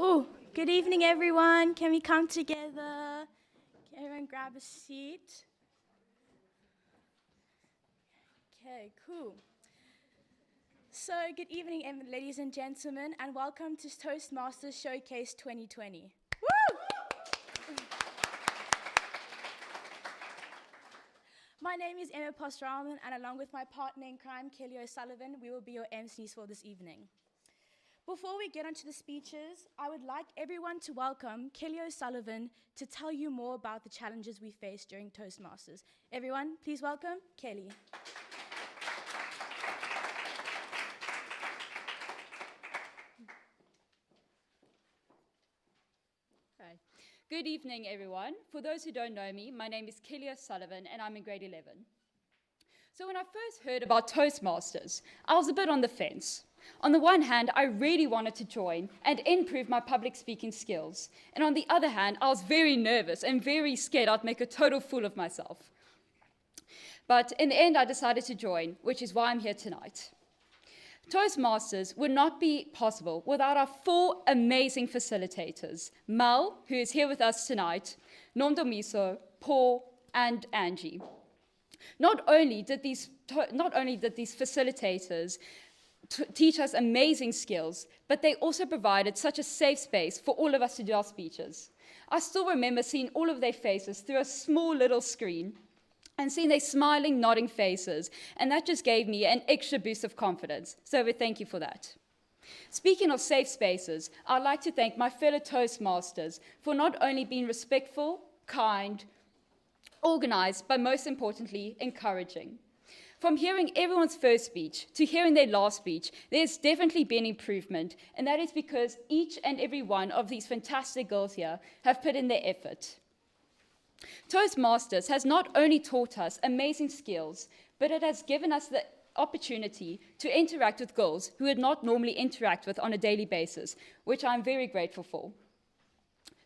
Oh, good evening, everyone. Can we come together? Can everyone grab a seat? Okay, cool. So, good evening, ladies and gentlemen, and welcome to Toastmasters Showcase 2020. Woo! My name is Emma Postraman, and along with my partner in crime, Kelly O'Sullivan, we will be your MCs for this evening. Before we get onto the speeches, I would like everyone to welcome Kelly O'Sullivan to tell you more about the challenges we face during Toastmasters. Everyone, please welcome Kelly. Right. Good evening, everyone. For those who don't know me, my name is Kelly O'Sullivan, and I'm in grade 11. So when I first heard about Toastmasters, I was a bit on the fence. On the one hand, I really wanted to join and improve my public speaking skills. And on the other hand, I was very nervous and very scared I'd make a total fool of myself. But in the end, I decided to join, which is why I'm here tonight. Toastmasters would not be possible without our four amazing facilitators, Mel, who is here with us tonight, Nomdomiso, Paul, and Angie. Not only did these facilitators teach us amazing skills, but they also provided such a safe space for all of us to do our speeches. I still remember seeing all of their faces through a small little screen and seeing their smiling, nodding faces, and that just gave me an extra boost of confidence. So we thank you for that. Speaking of safe spaces, I'd like to thank my fellow Toastmasters for not only being respectful, kind, organized, but most importantly, encouraging. From hearing everyone's first speech to hearing their last speech, there's definitely been improvement, and that is because each and every one of these fantastic girls here have put in their effort. Toastmasters has not only taught us amazing skills, but it has given us the opportunity to interact with girls who would not normally interact with on a daily basis, which I'm very grateful for.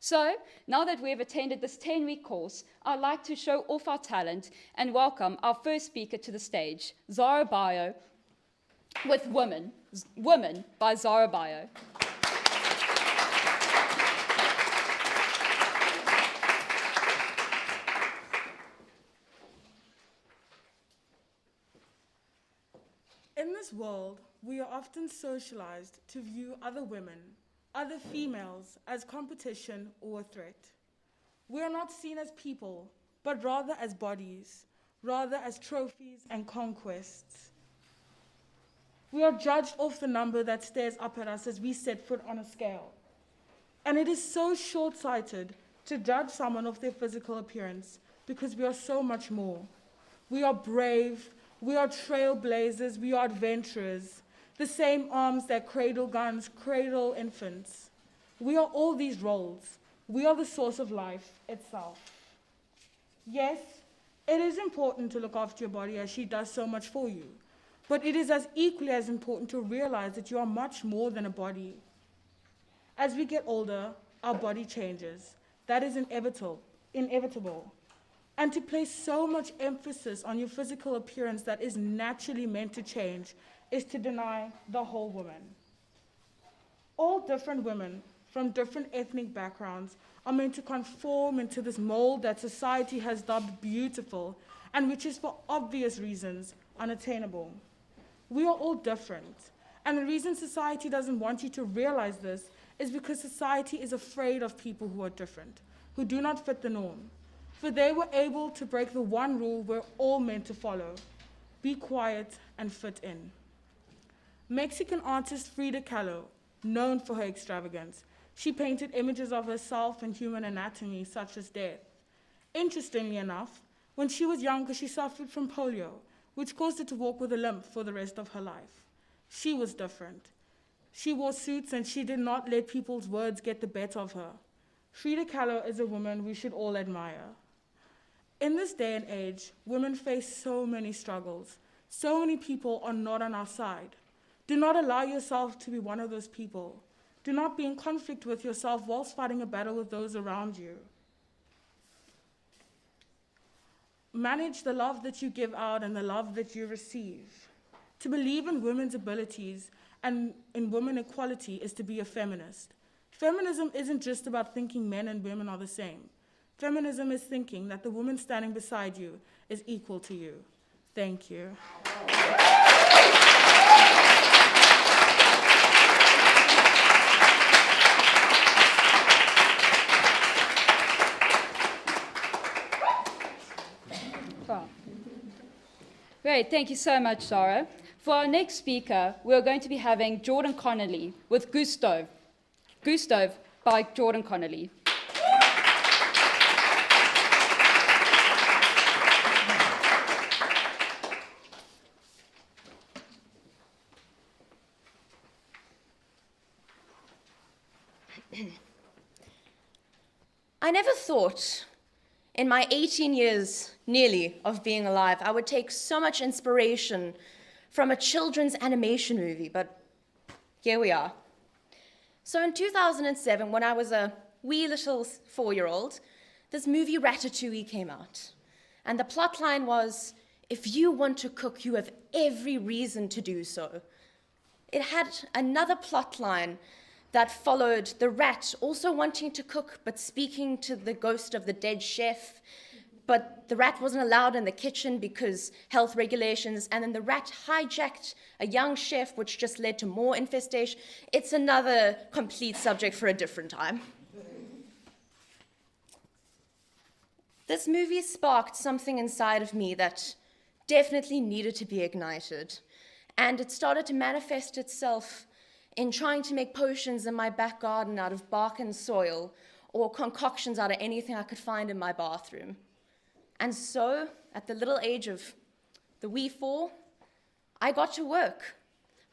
So, now that we have attended this 10-week course, I'd like to show off our talent and welcome our first speaker to the stage, Zara Bio, with Women by Zara Bio. In this world, we are often socialized to view other women, other females, as competition or a threat. We are not seen as people, but rather as bodies, rather as trophies and conquests. We are judged off the number that stares up at us as we set foot on a scale. And it is so short-sighted to judge someone off their physical appearance because we are so much more. We are brave, we are trailblazers, we are adventurers, the same arms that cradle guns, cradle infants. We are all these roles. We are the source of life itself. Yes, it is important to look after your body as she does so much for you, but it is equally as important to realize that you are much more than a body. As we get older, our body changes. That is inevitable. And to place so much emphasis on your physical appearance that is naturally meant to change is to deny the whole woman. All different women from different ethnic backgrounds are meant to conform into this mold that society has dubbed beautiful and which is for obvious reasons unattainable. We are all different, and the reason society doesn't want you to realize this is because society is afraid of people who are different, who do not fit the norm. For they were able to break the one rule we're all meant to follow: be quiet and fit in. Mexican artist Frida Kahlo, known for her extravagance, she painted images of herself and human anatomy such as death. Interestingly enough, when she was younger, she suffered from polio, which caused her to walk with a limp for the rest of her life. She was different. She wore suits and she did not let people's words get the better of her. Frida Kahlo is a woman we should all admire. In this day and age, women face so many struggles. So many people are not on our side. Do not allow yourself to be one of those people. Do not be in conflict with yourself whilst fighting a battle with those around you. Manage the love that you give out and the love that you receive. To believe in women's abilities and in women equality is to be a feminist. Feminism isn't just about thinking men and women are the same. Feminism is thinking that the woman standing beside you is equal to you. Thank you. Wow. Great, thank you so much, Zara. For our next speaker, we're going to be having Jordan Connolly with Gustav. Gustav by Jordan Connolly. I never thought in my 18 years, nearly, of being alive, I would take so much inspiration from a children's animation movie, but here we are. So in 2007, when I was a wee little 4-year-old, this movie Ratatouille came out. And the plot line was, if you want to cook, you have every reason to do so. It had another plot line that followed the rat also wanting to cook, but speaking to the ghost of the dead chef. But the rat wasn't allowed in the kitchen because health regulations, and then the rat hijacked a young chef, which just led to more infestation. It's another complete subject for a different time. This movie sparked something inside of me that definitely needed to be ignited. And it started to manifest itself in trying to make potions in my back garden out of bark and soil, or concoctions out of anything I could find in my bathroom. And so, at the little age of the wee 4, I got to work,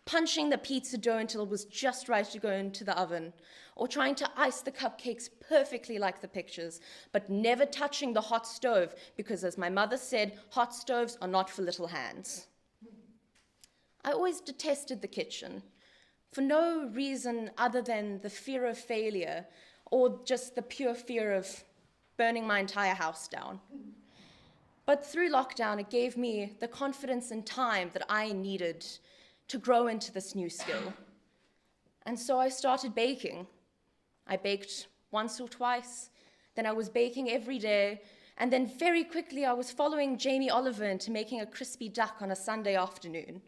punching the pizza dough until it was just right to go into the oven, or trying to ice the cupcakes perfectly like the pictures, but never touching the hot stove, because as my mother said, hot stoves are not for little hands. I always detested the kitchen, for no reason other than the fear of failure, or just the pure fear of burning my entire house down. But through lockdown, it gave me the confidence and time that I needed to grow into this new skill. And so I started baking. I baked once or twice, then I was baking every day, and then very quickly I was following Jamie Oliver into making a crispy duck on a Sunday afternoon.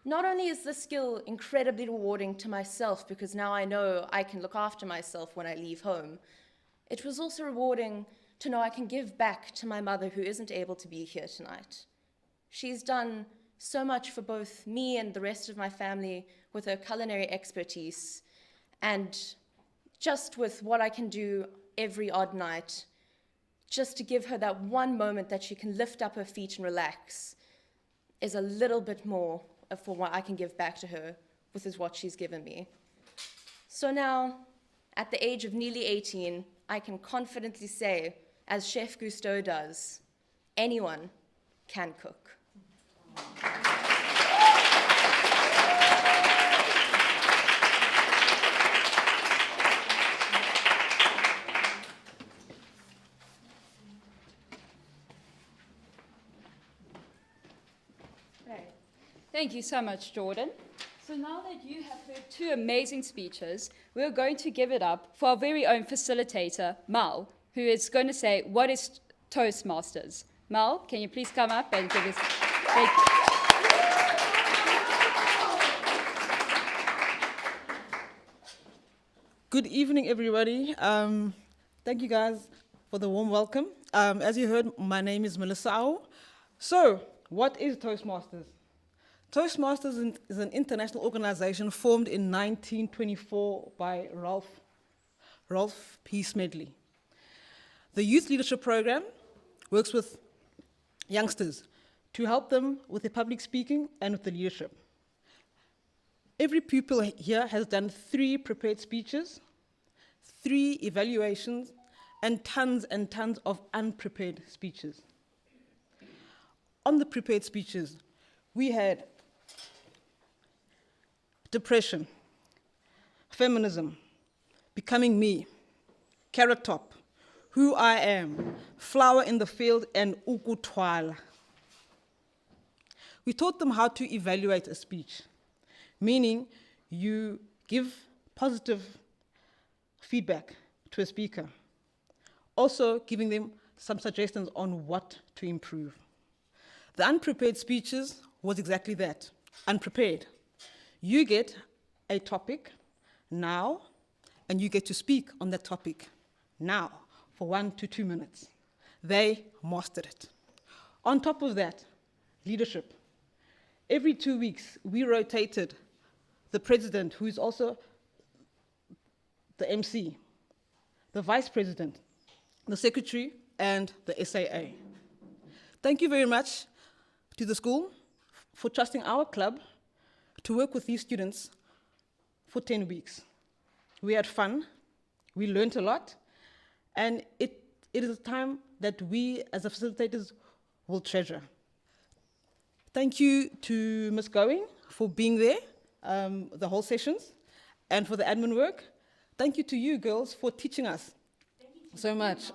Not only is this skill incredibly rewarding to myself because now I know I can look after myself when I leave home, it was also rewarding to know I can give back to my mother who isn't able to be here tonight. She's done so much for both me and the rest of my family with her culinary expertise, and just with what I can do every odd night, just to give her that one moment that she can lift up her feet and relax, is a little bit more for what I can give back to her with what she's given me. So now, at the age of nearly 18, I can confidently say, as Chef Gusteau does, anyone can cook. Thank you so much, Jordan. So now that you have heard 2 amazing speeches, we're going to give it up for our very own facilitator, Mal, who is going to say, what is Toastmasters? Mal, can you please come up and give us... Good evening, everybody. Thank you guys for the warm welcome. As you heard, my name is Melissa Au. So, what is Toastmasters? Toastmasters is an international organization formed in 1924 by Ralph P. Smedley. The Youth Leadership Program works with youngsters to help them with their public speaking and with the leadership. Every pupil here has done 3 prepared speeches, 3 evaluations, and tons of unprepared speeches. On the prepared speeches, we had depression, feminism, becoming me, carrot top, who I am, flower in the field, and ukutwala. We taught them how to evaluate a speech, meaning you give positive feedback to a speaker. Also giving them some suggestions on what to improve. The unprepared speeches was exactly that, unprepared. You get a topic now, and you get to speak on that topic now for 1 to 2 minutes. They mastered it. On top of that, leadership. Every 2 weeks, we rotated the president, who is also the MC, the vice president, the secretary, and the SAA. Thank you very much to the school for trusting our club to work with these students for 10 weeks. We had fun, we learned a lot, and it is a time that we as the facilitators will treasure. Thank you to Ms. Going for being there the whole sessions, and for the admin work. Thank you to you girls for teaching us so much.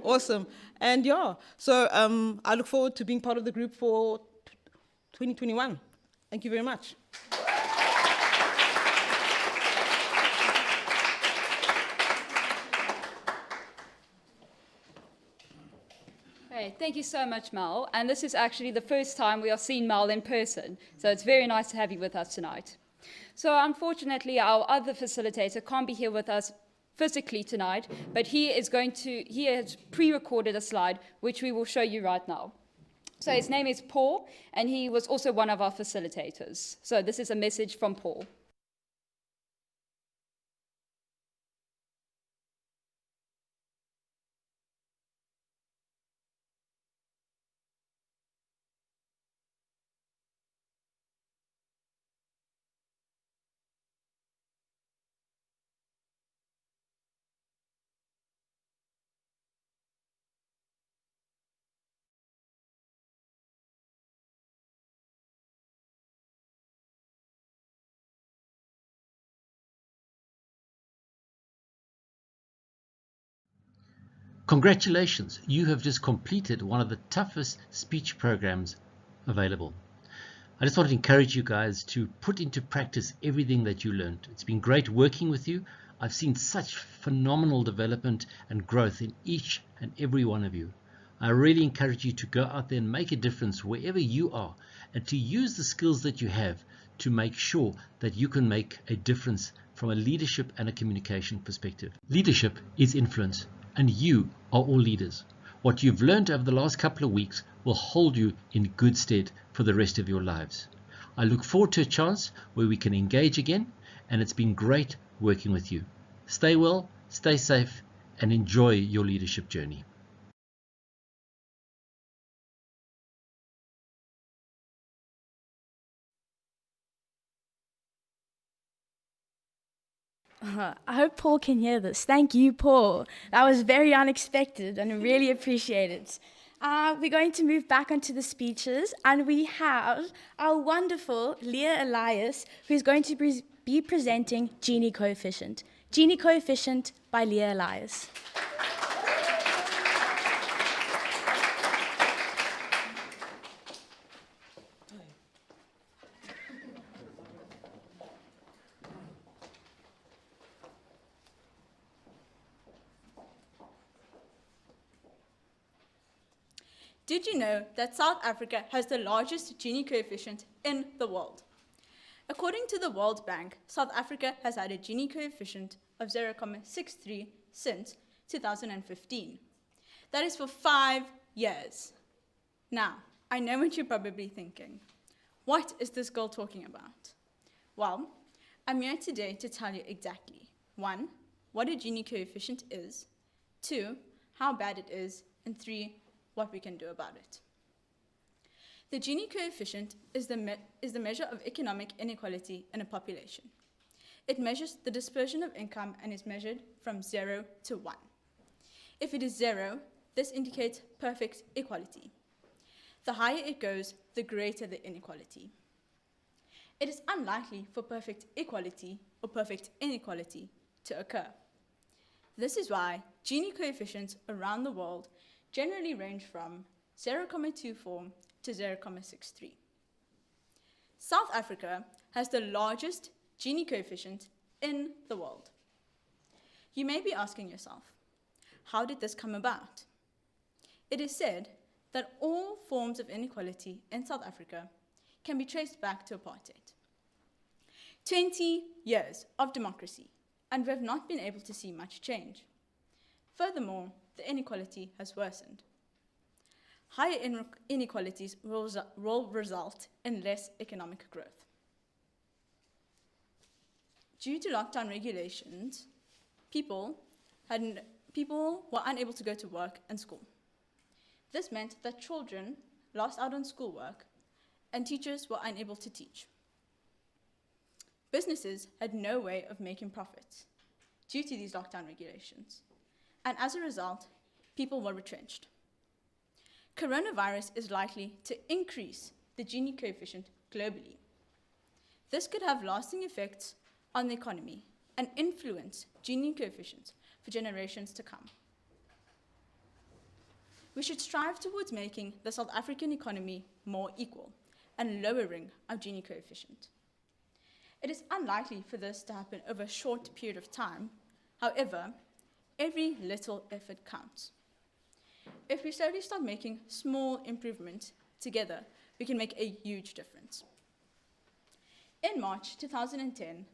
Awesome. And yeah, so I look forward to being part of the group for 2021. Thank you very much. Hey, thank you so much, Mel. And this is actually the first time we are seeing Mel in person, so it's very nice to have you with us tonight. So unfortunately, our other facilitator can't be here with us physically tonight, but he has pre-recorded a slide, which we will show you right now. So his name is Paul, and he was also one of our facilitators. So this is a message from Paul. Congratulations, you have just completed one of the toughest speech programs available. I just want to encourage you guys to put into practice everything that you learned. It's been great working with you. I've seen such phenomenal development and growth in each and every one of you. I really encourage you to go out there and make a difference wherever you are, and to use the skills that you have to make sure that you can make a difference from a leadership and a communication perspective. Leadership is influence, and you are all leaders. What you've learned over the last couple of weeks will hold you in good stead for the rest of your lives. I look forward to a chance where we can engage again, and it's been great working with you. Stay well, stay safe, and enjoy your leadership journey. I hope Paul can hear this. Thank you, Paul. That was very unexpected, and I really appreciate it. We're going to move back onto the speeches, and we have our wonderful Leah Elias, who's going to be presenting Gini Coefficient. Gini Coefficient by Leah Elias. Did you know that South Africa has the largest Gini coefficient in the world? According to the World Bank, South Africa has had a Gini coefficient of 0.63 since 2015. That is for 5 years. Now, I know what you're probably thinking. What is this girl talking about? Well, I'm here today to tell you exactly 1, what a Gini coefficient is, 2, how bad it is, and 3, what we can do about it. The Gini coefficient is the measure of economic inequality in a population. It measures the dispersion of income and is measured from 0 to 1. If it is 0, this indicates perfect equality. The higher it goes, the greater the inequality. It is unlikely for perfect equality or perfect inequality to occur. This is why Gini coefficients around the world generally range from 0.24 to 0.63. South Africa has the largest Gini coefficient in the world. You may be asking yourself, how did this come about? It is said that all forms of inequality in South Africa can be traced back to apartheid. 20 years of democracy, and we have not been able to see much change. Furthermore, the inequality has worsened. Higher inequalities will result in less economic growth. Due to lockdown regulations, people were unable to go to work and school. This meant that children lost out on schoolwork and teachers were unable to teach. Businesses had no way of making profits due to these lockdown regulations, and as a result, people were retrenched. Coronavirus is likely to increase the Gini coefficient globally. This could have lasting effects on the economy and influence Gini coefficients for generations to come. We should strive towards making the South African economy more equal and lowering our Gini coefficient. It is unlikely for this to happen over a short period of time. However, every little effort counts. If we slowly start making small improvements together, we can make a huge difference. In March 2010,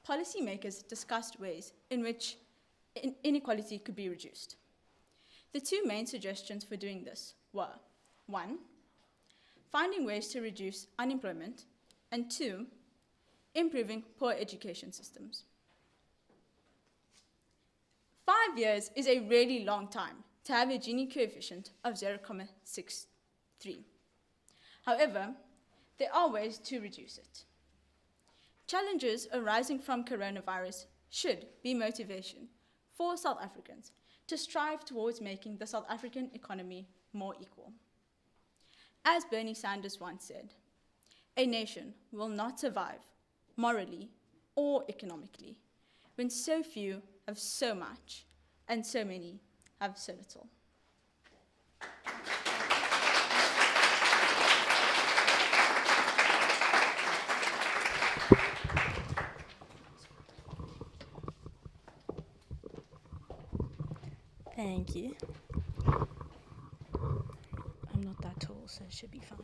policymakers discussed ways in which inequality could be reduced. The two main suggestions for doing this were, 1, finding ways to reduce unemployment, and 2, improving poor education systems. 5 years is a really long time to have a Gini coefficient of 0.63. However, there are ways to reduce it. Challenges arising from coronavirus should be motivation for South Africans to strive towards making the South African economy more equal. As Bernie Sanders once said, a nation will not survive morally or economically when so few have so much and so many have so little. Thank you. I'm not that tall, so it should be fine.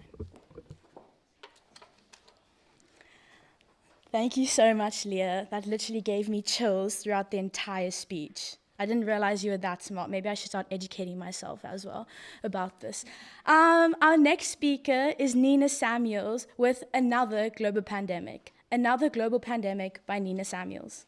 Thank you so much, Leah. That literally gave me chills throughout the entire speech. I didn't realize you were that smart. Maybe I should start educating myself as well about this. Our next speaker is Nina Samuels with Another Global Pandemic. Another Global Pandemic by Nina Samuels.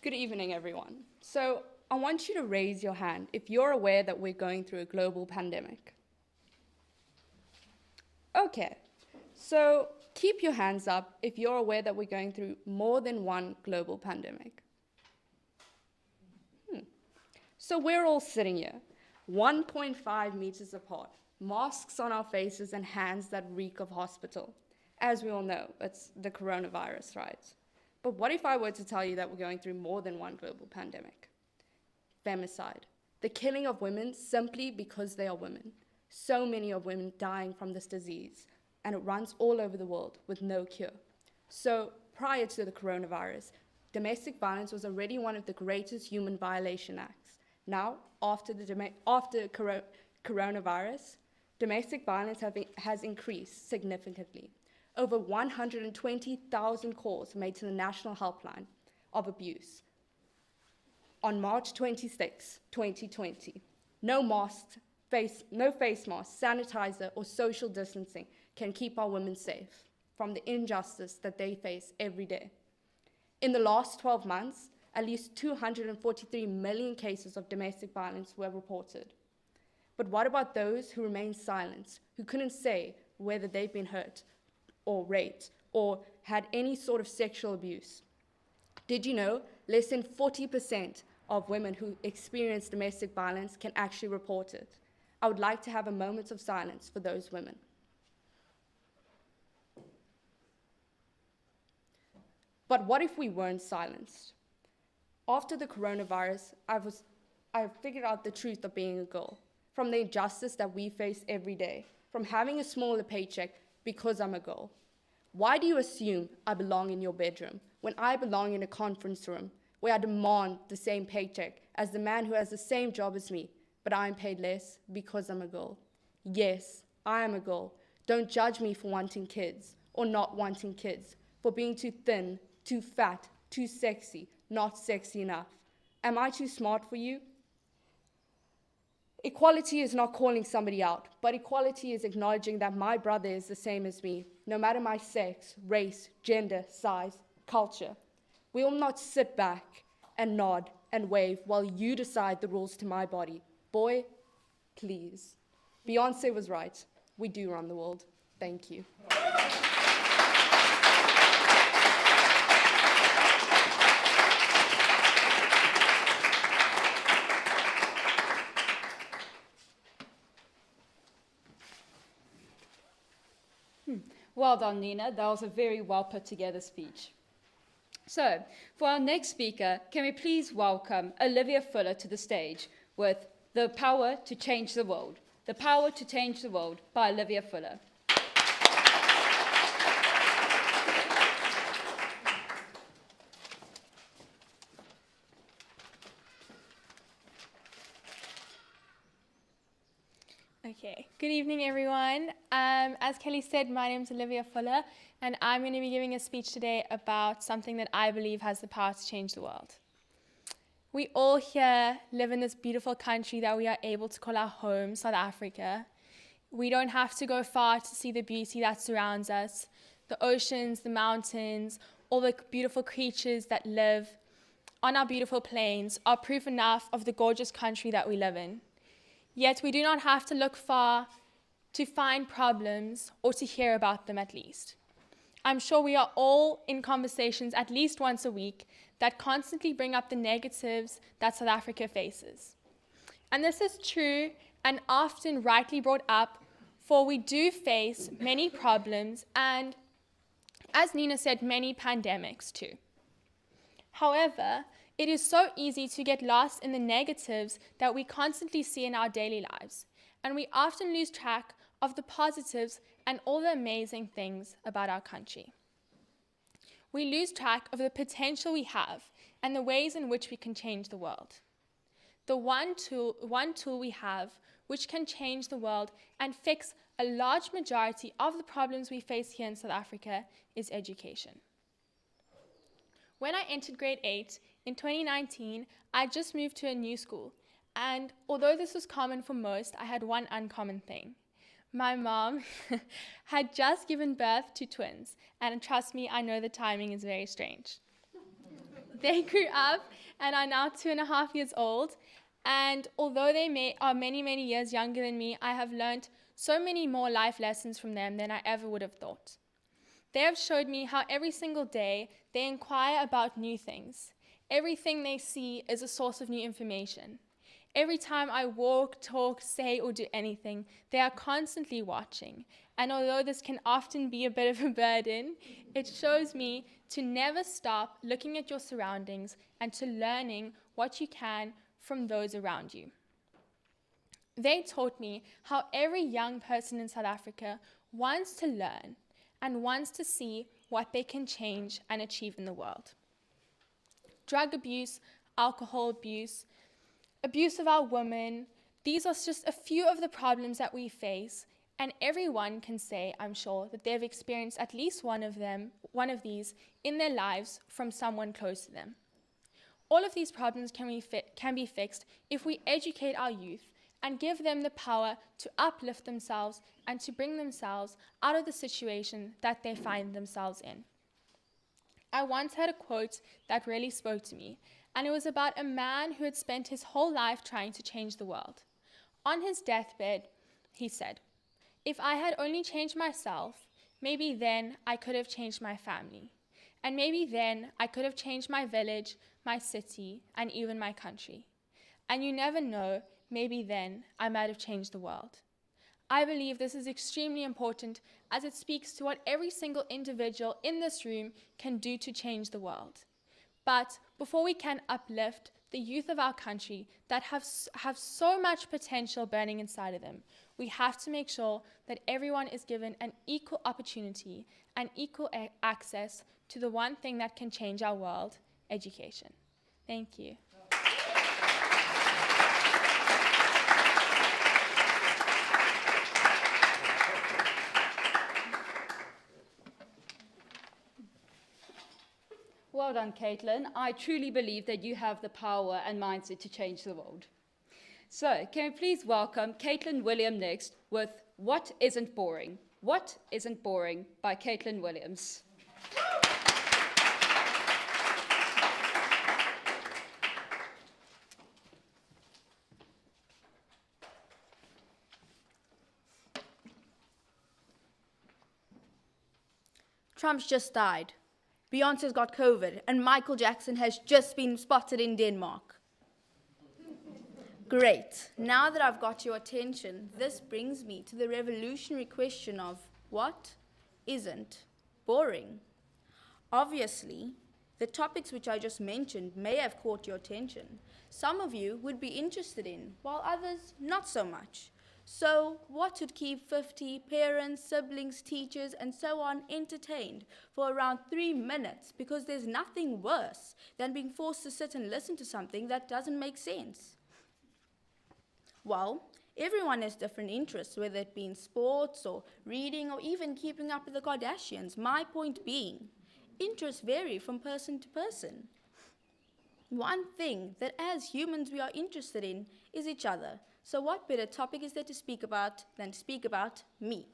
Good evening, everyone. So I want you to raise your hand if you're aware that we're going through a global pandemic. Okay, so keep your hands up if you're aware that we're going through more than one global pandemic. So we're all sitting here, 1.5 meters apart, masks on our faces and hands that reek of hospital. As we all know, it's the coronavirus, right? But what if I were to tell you that we're going through more than one global pandemic? Femicide, the killing of women simply because they are women. So many of women dying from this disease, and it runs all over the world with no cure. So prior to the coronavirus, domestic violence was already one of the greatest human violation acts. Now, after coronavirus, domestic violence has increased significantly. Over 120,000 calls made to the National Helpline of Abuse on March 26, 2020. No face mask, sanitizer, or social distancing can keep our women safe from the injustice that they face every day. In the last 12 months, at least 243 million cases of domestic violence were reported. But what about those who remain silent, who couldn't say whether they've been hurt or raped or had any sort of sexual abuse? Did you know less than 40% of women who experience domestic violence can actually report it? I would like to have a moment of silence for those women. But what if we weren't silenced? After the coronavirus, I figured out the truth of being a girl, from the injustice that we face every day, from having a smaller paycheck because I'm a girl. Why do you assume I belong in your bedroom when I belong in a conference room where I demand the same paycheck as the man who has the same job as me, but I'm paid less because I'm a girl? Yes, I am a girl. Don't judge me for wanting kids or not wanting kids, for being too thin, too fat, too sexy, not sexy enough. Am I too smart for you? Equality is not calling somebody out, but equality is acknowledging that my brother is the same as me, no matter my sex, race, gender, size, culture. We will not sit back and nod and wave while you decide the rules to my body. Boy, please. Beyonce was right. We do run the world. Thank you. Well done, Nina. That was a very well put together speech. So, for our next speaker, can we please welcome Olivia Fuller to the stage with The Power to Change the World. The Power to Change the World by Olivia Fuller. Okay, good evening everyone. As Kelly said, my name is Olivia Fuller and I'm going to be giving a speech today about something that I believe has the power to change the world. We all here live in this beautiful country that we are able to call our home, South Africa. We don't have to go far to see the beauty that surrounds us, the oceans, the mountains, all the beautiful creatures that live on our beautiful plains are proof enough of the gorgeous country that we live in. Yet we do not have to look far to find problems or to hear about them at least. I'm sure we are all in conversations at least once a week that constantly bring up the negatives that South Africa faces. And this is true and often rightly brought up, for we do face many problems and, as Nina said, many pandemics too. However, it is so easy to get lost in the negatives that we constantly see in our daily lives, and we often lose track of the positives and all the amazing things about our country. We lose track of the potential we have and the ways in which we can change the world. The one tool we have which can change the world and fix a large majority of the problems we face here in South Africa is education. When I entered grade 8 in 2019, I just moved to a new school, and although this was common for most, I had one uncommon thing. My mom had just given birth to twins, and trust me, I know the timing is very strange. They grew up and are now 2.5 years old, and although they are many, many years younger than me, I have learned so many more life lessons from them than I ever would have thought. They have showed me how every single day they inquire about new things. Everything they see is a source of new information. Every time I walk, talk, say, or do anything, they are constantly watching. And although this can often be a bit of a burden, it shows me to never stop looking at your surroundings and to learning what you can from those around you. They taught me how every young person in South Africa wants to learn and wants to see what they can change and achieve in the world. Drug abuse, alcohol abuse, abuse of our women, these are just a few of the problems that we face, and everyone can say, I'm sure, that they've experienced at least one of these in their lives from someone close to them. All of these problems can be fixed if we educate our youth and give them the power to uplift themselves and to bring themselves out of the situation that they find themselves in. I once had a quote that really spoke to me, and it was about a man who had spent his whole life trying to change the world. On his deathbed, he said, "If I had only changed myself, maybe then I could have changed my family. And maybe then I could have changed my village, my city, and even my country. And you never know, maybe then I might have changed the world." I believe this is extremely important as it speaks to what every single individual in this room can do to change the world. But before we can uplift the youth of our country that have so much potential burning inside of them, we have to make sure that everyone is given an equal opportunity and equal access to the one thing that can change our world, education. Thank you. Well done, Caitlin. I truly believe that you have the power and mindset to change the world. So, can we please welcome Caitlin William next with What Isn't Boring? What Isn't Boring by Caitlin Williams. Trump's just died. Beyonce's got COVID, and Michael Jackson has just been spotted in Denmark. Great. Now that I've got your attention, this brings me to the revolutionary question of what isn't boring? Obviously, the topics which I just mentioned may have caught your attention. Some of you would be interested in, while others not so much. So, what would keep 50 parents, siblings, teachers, and so on entertained for around 3 minutes? Because there's nothing worse than being forced to sit and listen to something that doesn't make sense. Well, everyone has different interests, whether it be in sports or reading or even keeping up with the Kardashians. My point being, interests vary from person to person. One thing that as humans we are interested in is each other. So what better topic is there to speak about than to speak about me?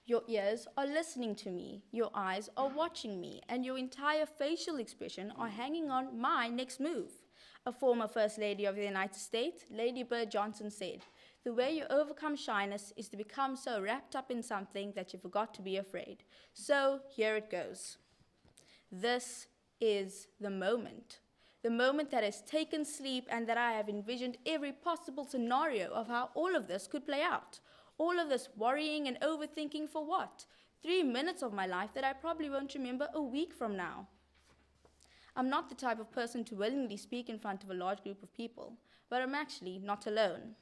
Your ears are listening to me, your eyes are watching me, and your entire facial expression are hanging on my next move. A former First Lady of the United States, Lady Bird Johnson, said, "The way you overcome shyness is to become so wrapped up in something that you forgot to be afraid." So here it goes. This is the moment. The moment that has taken sleep and that I have envisioned every possible scenario of how all of this could play out. All of this worrying and overthinking for what? 3 minutes of my life that I probably won't remember a week from now. I'm not the type of person to willingly speak in front of a large group of people, but I'm actually not alone.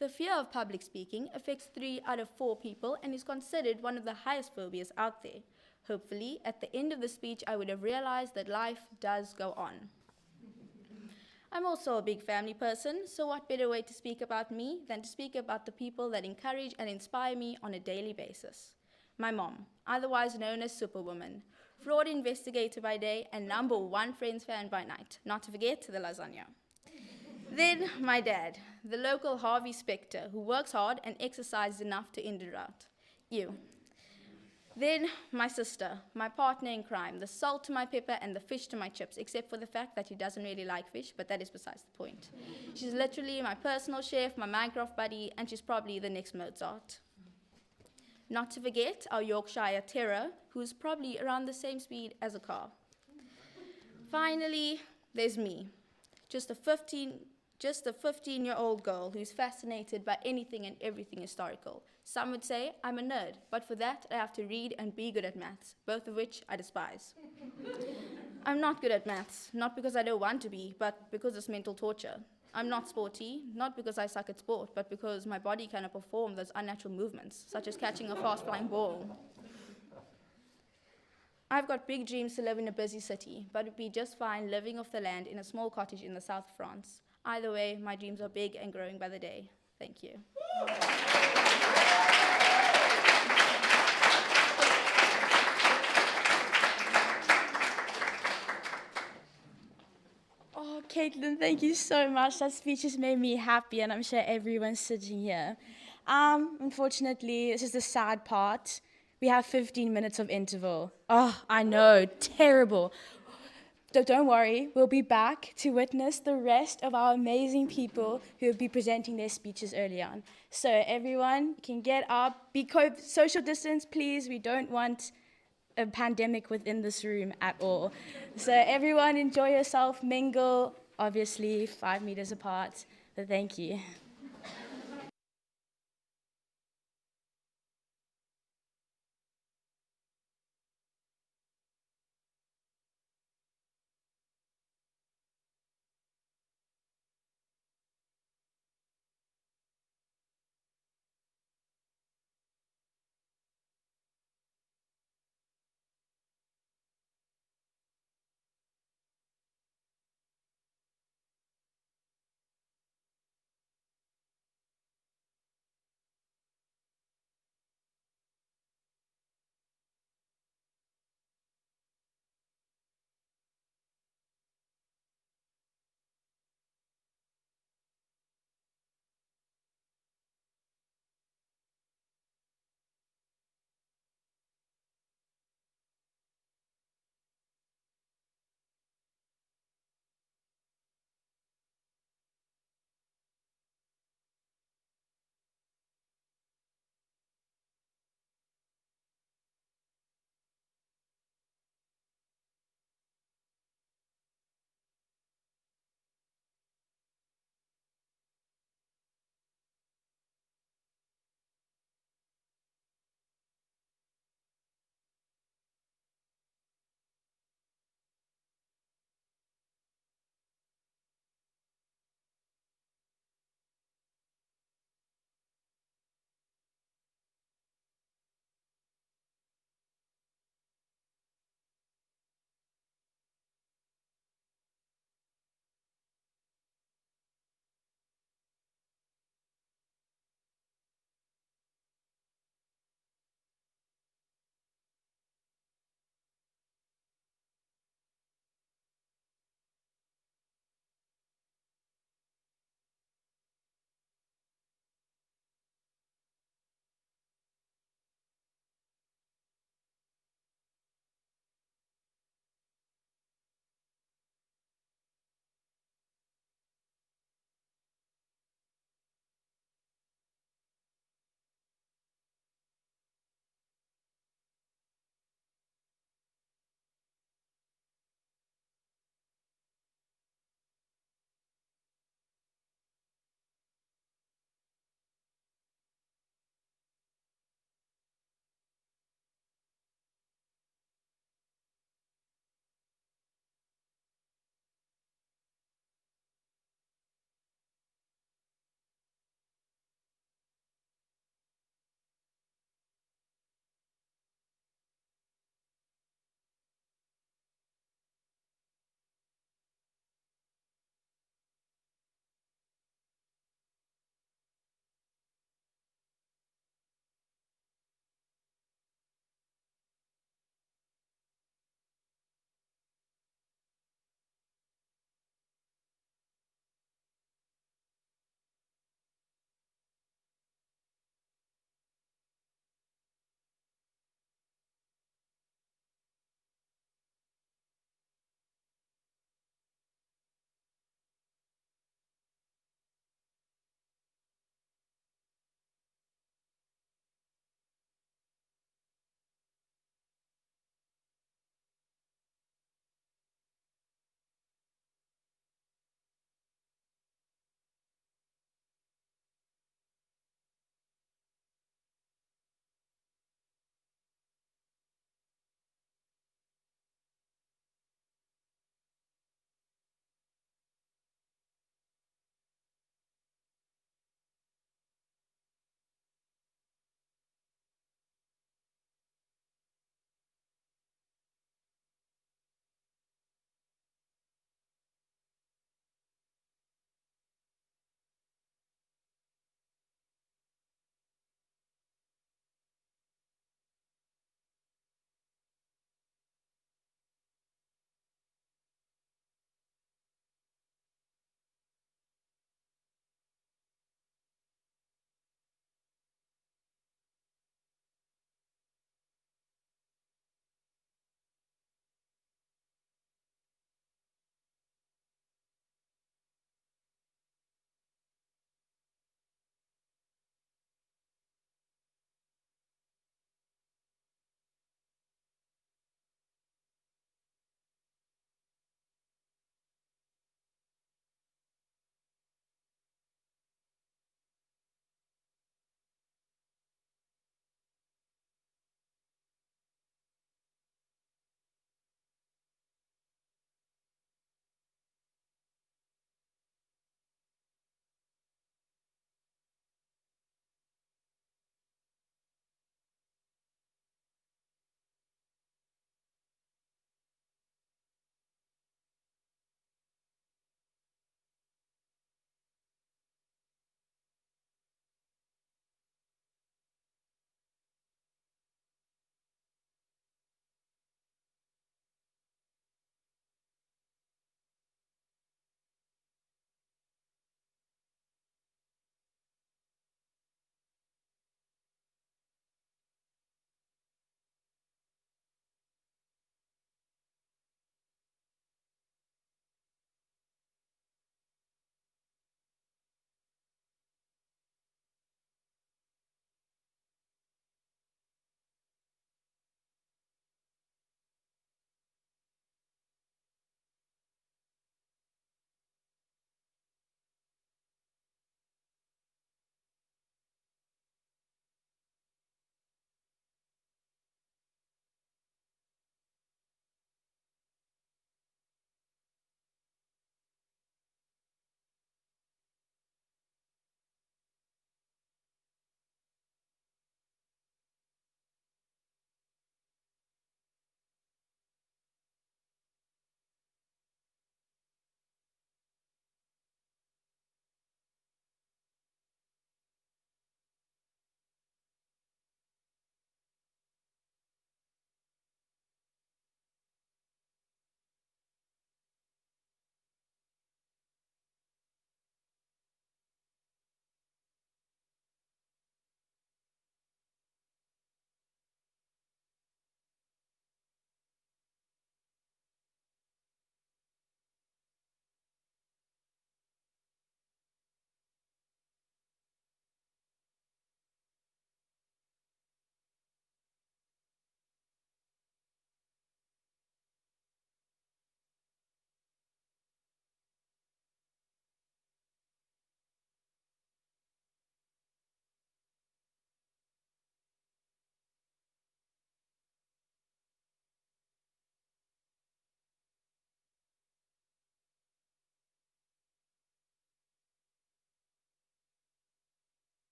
The fear of public speaking affects 3 out of 4 people and is considered one of the highest phobias out there. Hopefully, at the end of the speech, I would have realized that life does go on. I'm also a big family person, so what better way to speak about me than to speak about the people that encourage and inspire me on a daily basis. My mom, otherwise known as Superwoman, fraud investigator by day and #1 Friends fan by night, not to forget the lasagna. Then my dad, the local Harvey Specter, who works hard and exercises enough to end a drought. Ew. Then my sister, my partner in crime, the salt to my pepper and the fish to my chips, except for the fact that she doesn't really like fish, but that is besides the point. She's literally my personal chef, my Minecraft buddy, and she's probably the next Mozart. Not to forget our Yorkshire Terror, who's probably around the same speed as a car. Finally, there's me, just a 15-year-old girl who's fascinated by anything and everything historical. Some would say I'm a nerd, but for that I have to read and be good at maths, both of which I despise. I'm not good at maths, not because I don't want to be, but because it's mental torture. I'm not sporty, not because I suck at sport, but because my body cannot perform those unnatural movements, such as catching a fast-flying ball. I've got big dreams to live in a busy city, but it'd be just fine living off the land in a small cottage in the south of France. Either way, my dreams are big and growing by the day. Thank you. Oh, Caitlin, thank you so much. That speech has made me happy, and I'm sure everyone sitting here. Unfortunately, this is the sad part. We have 15 minutes of interval. Oh, I know, terrible. Don't worry, we'll be back to witness the rest of our amazing people who will be presenting their speeches early on. So everyone can get up, be social distance, please. We don't want a pandemic within this room at all. So everyone enjoy yourself, mingle, obviously 5 meters apart. But thank you.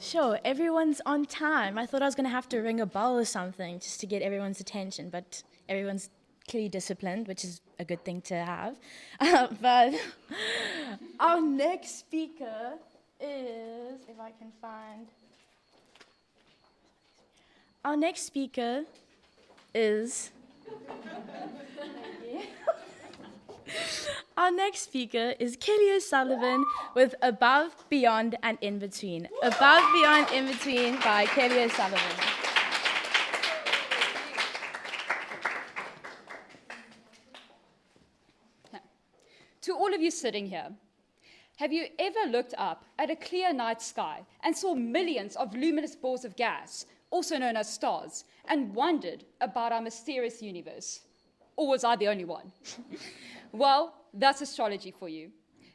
Sure, everyone's on time. I thought I was going to have to ring a bell or something just to get everyone's attention, but everyone's clearly disciplined, which is a good thing to have. But our next speaker is, if I can find, our next speaker is, our next speaker is Kelly O'Sullivan with Above, Beyond, and In Between. Above, Beyond, In Between by Kelly O'Sullivan. To all of you sitting here, have you ever looked up at a clear night sky and saw millions of luminous balls of gas, also known as stars, and wondered about our mysterious universe? Or was I the only one? Well, that's astrology for you.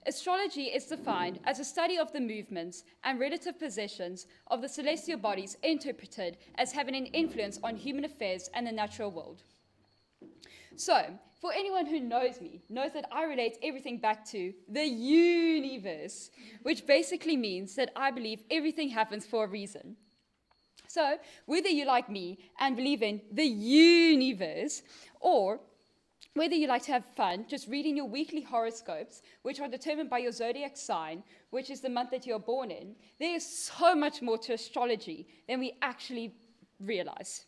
Astrology is defined as a study of the movements and relative positions of the celestial bodies interpreted as having an influence on human affairs and the natural world. So, for anyone who knows me, knows that I relate everything back to the universe, which basically means that I believe everything happens for a reason. So, whether you like me and believe in the universe, or whether you like to have fun just reading your weekly horoscopes, which are determined by your zodiac sign, which is the month that you're born in, there is so much more to astrology than we actually realize.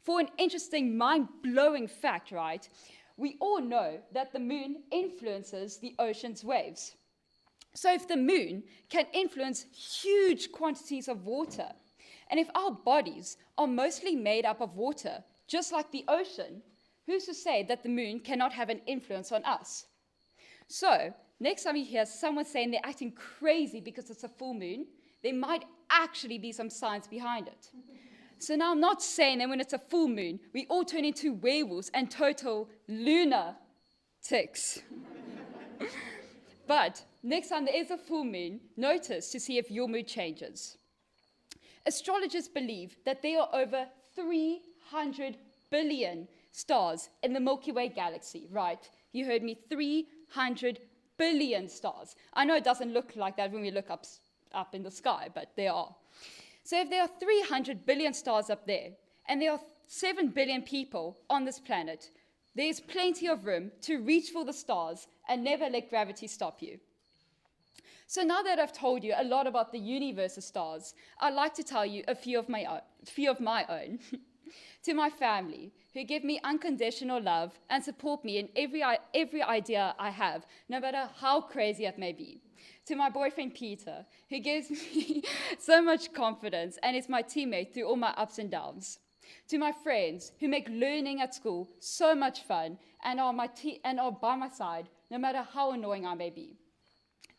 For an interesting, mind-blowing fact, right, we all know that the moon influences the ocean's waves. So if the moon can influence huge quantities of water, and if our bodies are mostly made up of water, just like the ocean, who's to say that the moon cannot have an influence on us? So, next time you hear someone saying they're acting crazy because it's a full moon, there might actually be some science behind it. So now I'm not saying that when it's a full moon, we all turn into werewolves and total lunatics. But next time there is a full moon, notice to see if your mood changes. Astrologers believe that there are over 300 billion stars in the Milky Way galaxy, right? You heard me, 300 billion stars. I know it doesn't look like that when we look up in the sky, but there are. So if there are 300 billion stars up there, and there are 7 billion people on this planet, there's plenty of room to reach for the stars and never let gravity stop you. So now that I've told you a lot about the universe's stars, I'd like to tell you a few of my own. To my family, who give me unconditional love and support me in every idea I have, no matter how crazy it may be. To my boyfriend Peter, who gives me so much confidence and is my teammate through all my ups and downs. To my friends, who make learning at school so much fun and are by my side, no matter how annoying I may be.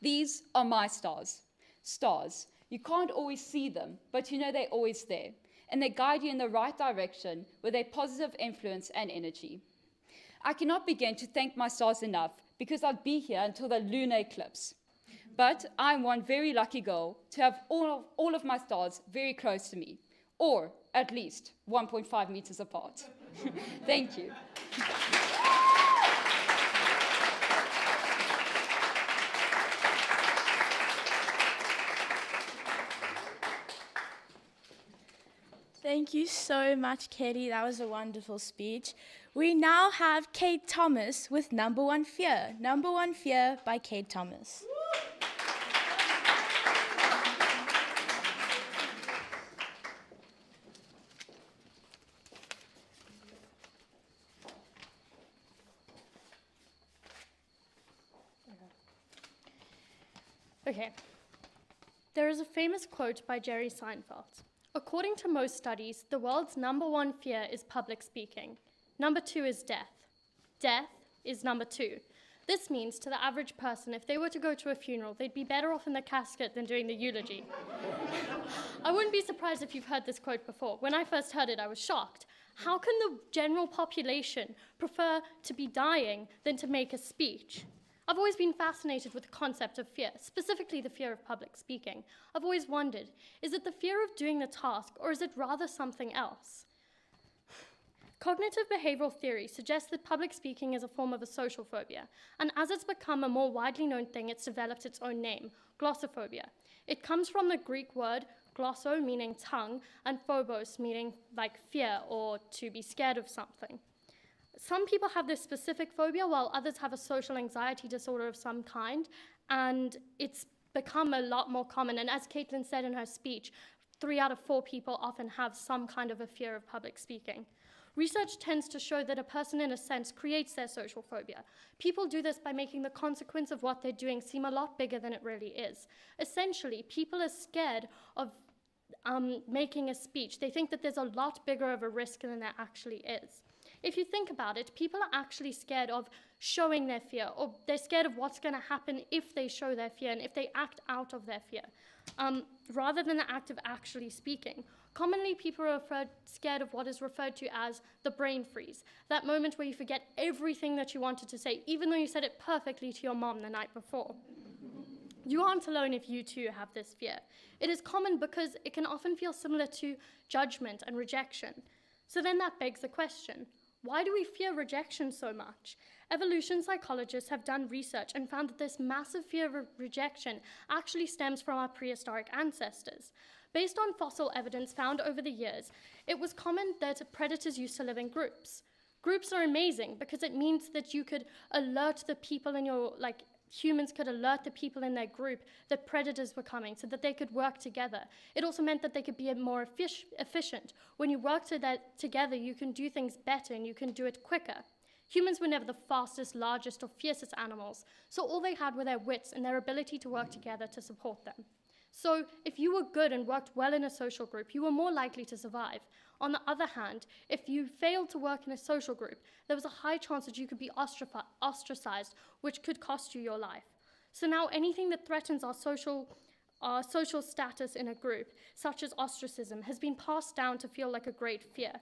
These are my stars. Stars. You can't always see them, but you know they're always there. And they guide you in the right direction with a positive influence and energy. I cannot begin to thank my stars enough because I'll be here until the lunar eclipse. But I'm one very lucky girl to have all of my stars very close to me, or at least 1.5 meters apart. Thank you. Thank you so much, Kelly. That was a wonderful speech. We now have Kate Thomas with Number One Fear. Number One Fear by Kate Thomas. Okay. There is a famous quote by Jerry Seinfeld. According to most studies, the world's number one fear is public speaking. Number two is death. Death is number two. This means to the average person, if they were to go to a funeral, they'd be better off in the casket than doing the eulogy. I wouldn't be surprised if you've heard this quote before. When I first heard it, I was shocked. How can the general population prefer to be dying than to make a speech? I've always been fascinated with the concept of fear, specifically the fear of public speaking. I've always wondered, is it the fear of doing the task, or is it rather something else? Cognitive behavioral theory suggests that public speaking is a form of a social phobia, and as it's become a more widely known thing, it's developed its own name, glossophobia. It comes from the Greek word glosso, meaning tongue, and phobos, meaning like fear or to be scared of something. Some people have this specific phobia, while others have a social anxiety disorder of some kind, and it's become a lot more common. And as Caitlin said in her speech, 3 out of 4 people often have some kind of a fear of public speaking. Research tends to show that a person, in a sense, creates their social phobia. People do this by making the consequence of what they're doing seem a lot bigger than it really is. Essentially, people are scared of making a speech. They think that there's a lot bigger of a risk than there actually is. If you think about it, people are actually scared of showing their fear, or they're scared of what's going to happen if they show their fear and if they act out of their fear, rather than the act of actually speaking. Commonly, people are scared of what is referred to as the brain freeze, that moment where you forget everything that you wanted to say, even though you said it perfectly to your mom the night before. You aren't alone if you too have this fear. It is common because it can often feel similar to judgment and rejection. So then that begs the question, why do we fear rejection so much? Evolution psychologists have done research and found that this massive fear of rejection actually stems from our prehistoric ancestors. Based on fossil evidence found over the years, it was common that predators used to live in groups. Groups are amazing because it means that you could alert the people in your, humans could alert the people in their group that predators were coming so that they could work together. It also meant that they could be more efficient. When you work together, you can do things better and you can do it quicker. Humans were never the fastest, largest, or fiercest animals, so all they had were their wits and their ability to work together to support them. So if you were good and worked well in a social group, you were more likely to survive. On the other hand, if you failed to work in a social group, there was a high chance that you could be ostracized, which could cost you your life. So now anything that threatens our social status in a group, such as ostracism, has been passed down to feel like a great fear.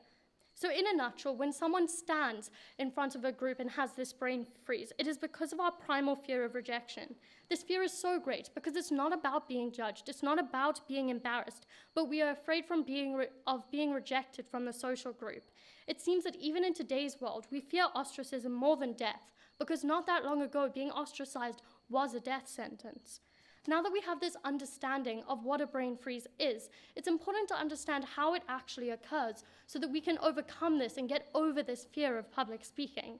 So in a nutshell, when someone stands in front of a group and has this brain freeze, it is because of our primal fear of rejection. This fear is so great because it's not about being judged, it's not about being embarrassed, but we are afraid of being rejected from the social group. It seems that even in today's world, we fear ostracism more than death, because not that long ago, being ostracized was a death sentence. Now that we have this understanding of what a brain freeze is, it's important to understand how it actually occurs so that we can overcome this and get over this fear of public speaking.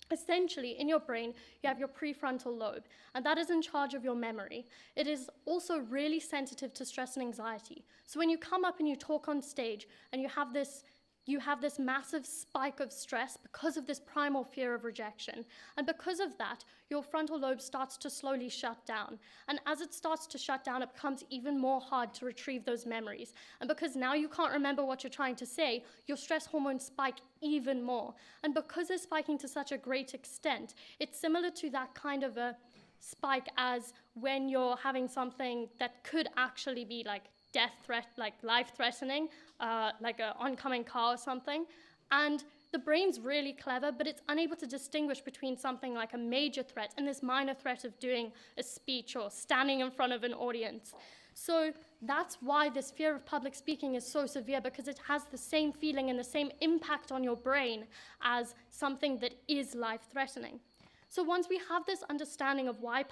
Essentially, in your brain, you have your prefrontal lobe, and that is in charge of your memory. It is also really sensitive to stress and anxiety. So when you come up and you talk on stage and you have this massive spike of stress because of this primal fear of rejection. And because of that, your frontal lobe starts to slowly shut down. And as it starts to shut down, it becomes even more hard to retrieve those memories. And because now you can't remember what you're trying to say, your stress hormones spike even more. And because they're spiking to such a great extent, it's similar to that kind of a spike as when you're having something that could actually be like death threat, like life-threatening, like an oncoming car or something. And the brain's really clever, but it's unable to distinguish between something like a major threat and this minor threat of doing a speech or standing in front of an audience. So that's why this fear of public speaking is so severe, because it has the same feeling and the same impact on your brain as something that is life-threatening. So once we have this understanding of why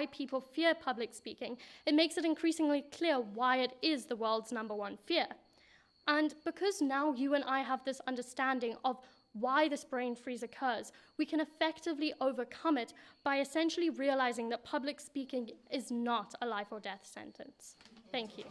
people fear public speaking, it makes it increasingly clear why it is the world's #1 fear. And because now you and I have this understanding of why this brain freeze occurs, we can effectively overcome it by essentially realizing that public speaking is not a life or death sentence. Thank you.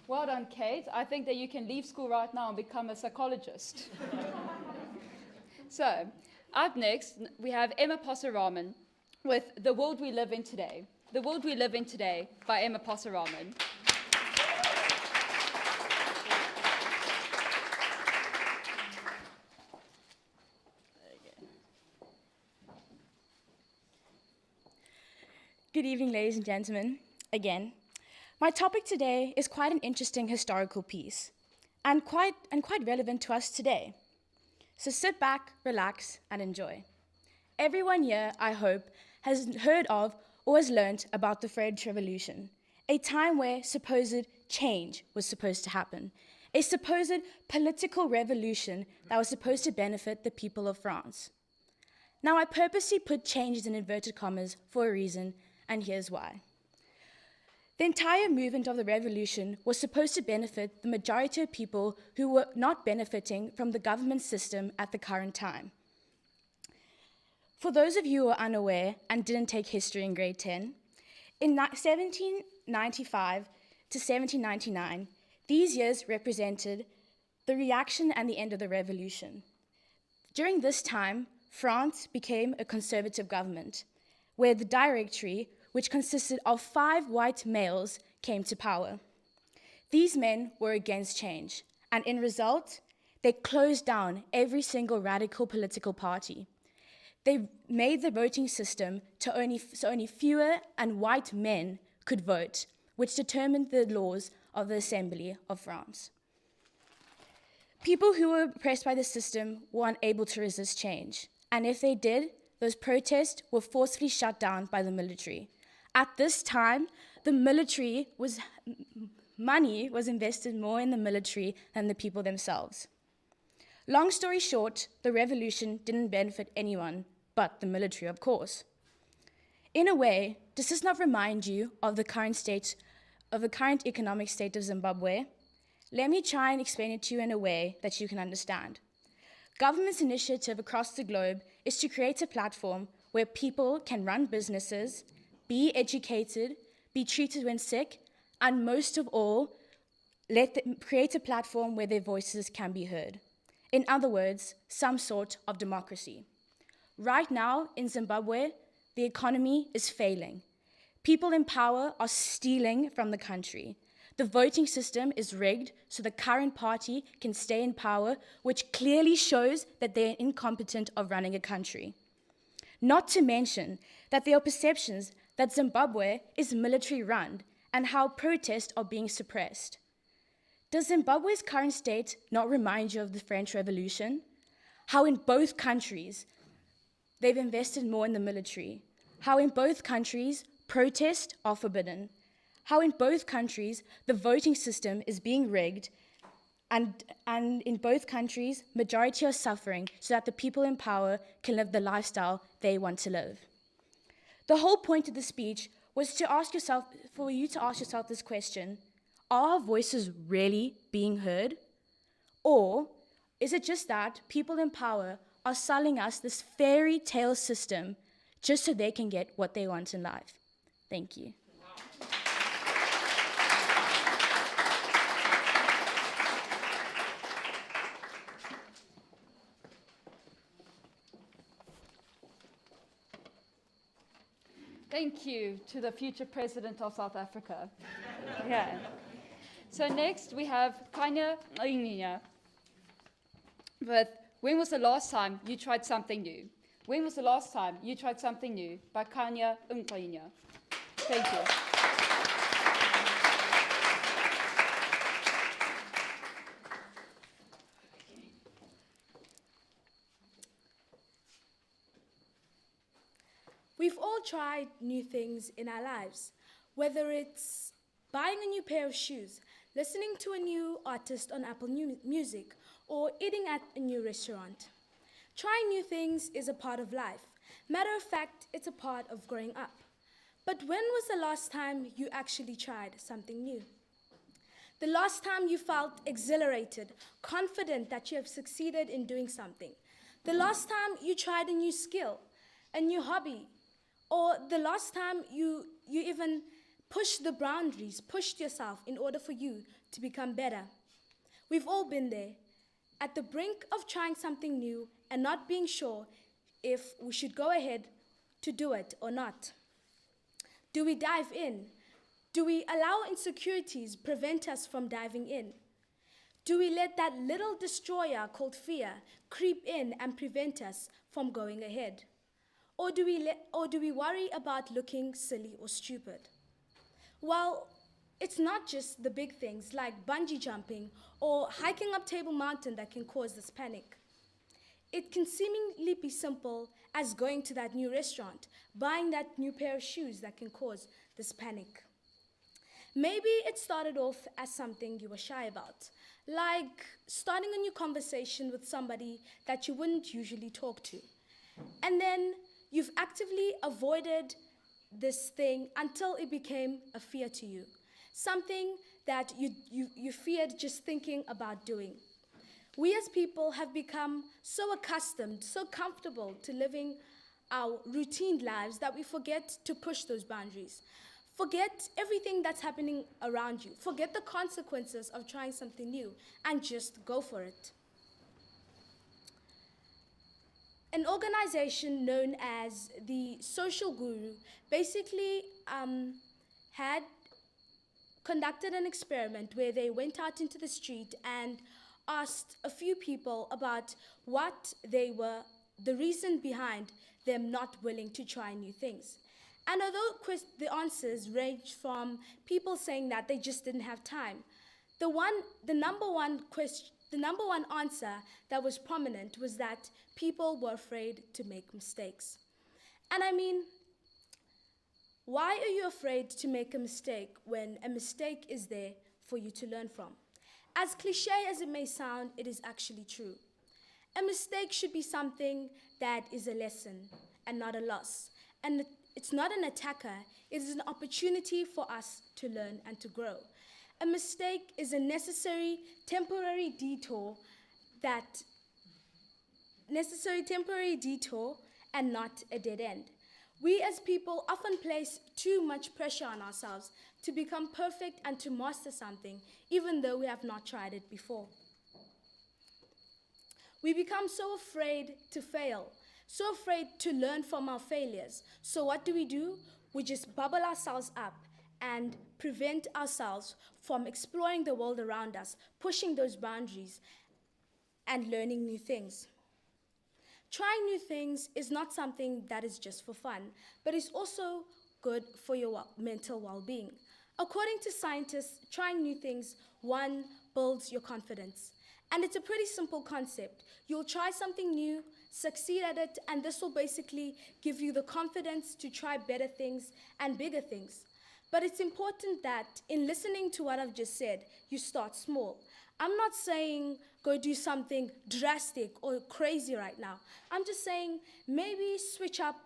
Well done, Kate. I think that you can leave school right now and become a psychologist. So, up next, we have Emma Posaraman with The World We Live in Today. The World We Live in Today by Emma Posaraman. Good evening, ladies and gentlemen, again. My topic today is quite an interesting historical piece and quite relevant to us today. So sit back, relax, and enjoy. Everyone here, I hope, has heard of or has learnt about the French Revolution, a time where supposed change was supposed to happen, a supposed political revolution that was supposed to benefit the people of France. Now, I purposely put changes in inverted commas for a reason, and here's why. The entire movement of the revolution was supposed to benefit the majority of people who were not benefiting from the government system at the current time. For those of you who are unaware and didn't take history in grade 10, in 1795 to 1799, these years represented the reaction and the end of the revolution. During this time, France became a conservative government, where the Directory, which consisted of 5 white males, came to power. These men were against change, and in result, they closed down every single radical political party. They made the voting system so only fewer and white men could vote, which determined the laws of the Assembly of France. People who were oppressed by the system were unable to resist change, and if they did, those protests were forcefully shut down by the military. At this time, money was invested more in the military than the people themselves. Long story short, the revolution didn't benefit anyone but the military, of course. In a way, does this not remind you of the current economic state of Zimbabwe? Let me try and explain it to you in a way that you can understand. Government's initiative across the globe is to create a platform where people can run businesses, be educated, be treated when sick, and most of all, create a platform where their voices can be heard. In other words, some sort of democracy. Right now, in Zimbabwe, the economy is failing. People in power are stealing from the country. The voting system is rigged so the current party can stay in power, which clearly shows that they are incompetent of running a country. Not to mention that there are perceptions that Zimbabwe is military-run and how protests are being suppressed. Does Zimbabwe's current state not remind you of the French Revolution? How in both countries they've invested more in the military. How in both countries protests are forbidden. How in both countries the voting system is being rigged, and in both countries majority are suffering so that the people in power can live the lifestyle they want to live. The whole point of the speech was for you to ask yourself this question: are our voices really being heard? Or is it just that people in power are selling us this fairy tale system just so they can get what they want in life? Thank you. Thank you to the future president of South Africa. Yeah. So next we have Kanya Inya with When Was the Last Time You Tried Something New? When was the last time you tried something new? By Kanya Inya. Thank you. We've all tried new things in our lives, whether it's buying a new pair of shoes, listening to a new artist on Apple Music, or eating at a new restaurant. Trying new things is a part of life. Matter of fact, it's a part of growing up. But when was the last time you actually tried something new? The last time you felt exhilarated, confident that you have succeeded in doing something. The last time you tried a new skill, a new hobby, or the last time you even pushed the boundaries, pushed yourself in order for you to become better. We've all been there, at the brink of trying something new and not being sure if we should go ahead to do it or not. Do we dive in? Do we allow insecurities prevent us from diving in? Do we let that little destroyer called fear creep in and prevent us from going ahead? Or do we worry about looking silly or stupid? Well, it's not just the big things like bungee jumping or hiking up Table Mountain that can cause this panic. It can seemingly be simple as going to that new restaurant, buying that new pair of shoes that can cause this panic. Maybe it started off as something you were shy about, like starting a new conversation with somebody that you wouldn't usually talk to. And then you've actively avoided this thing until it became a fear to you, something that you feared just thinking about doing. We as people have become so accustomed, so comfortable to living our routine lives that we forget to push those boundaries. Forget everything that's happening around you. Forget the consequences of trying something new and just go for it. An organization known as the Social Guru basically had conducted an experiment where they went out into the street and asked a few people about what the reason behind them not willing to try new things. And although the answers ranged from people saying that they just didn't have time, the number one answer that was prominent was that people were afraid to make mistakes. And I mean, why are you afraid to make a mistake when a mistake is there for you to learn from? As cliche as it may sound, it is actually true. A mistake should be something that is a lesson and not a loss. And it's not an attacker, it is an opportunity for us to learn and to grow. A mistake is a necessary temporary detour and not a dead end. We as people often place too much pressure on ourselves to become perfect and to master something, even though we have not tried it before. We become so afraid to fail, so afraid to learn from our failures. So what do? We just bubble ourselves up and prevent ourselves from exploring the world around us, pushing those boundaries, and learning new things. Trying new things is not something that is just for fun, but is also good for your mental well-being. According to scientists, trying new things, one, builds your confidence. And it's a pretty simple concept. You'll try something new, succeed at it, and this will basically give you the confidence to try better things and bigger things. But it's important that in listening to what I've just said, you start small. I'm not saying go do something drastic or crazy right now. I'm just saying maybe switch up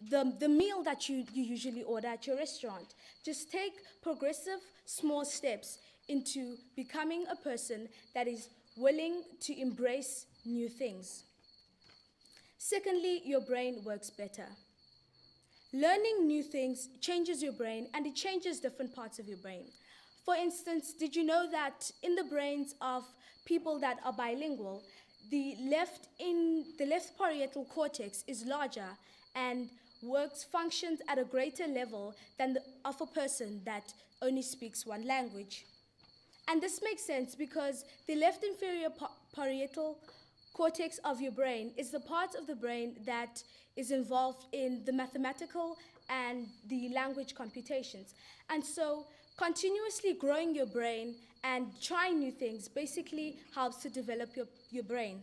the meal that you usually order at your restaurant. Just take progressive small steps into becoming a person that is willing to embrace new things. Secondly, your brain works better. Learning new things changes your brain, and it changes different parts of your brain. For instance, did you know that in the brains of people that are bilingual, the left parietal cortex is larger and functions at a greater level than of a person that only speaks one language? And this makes sense because the left inferior parietal cortex of your brain is the part of the brain that is involved in the mathematical and the language computations. And so continuously growing your brain and trying new things basically helps to develop your brain.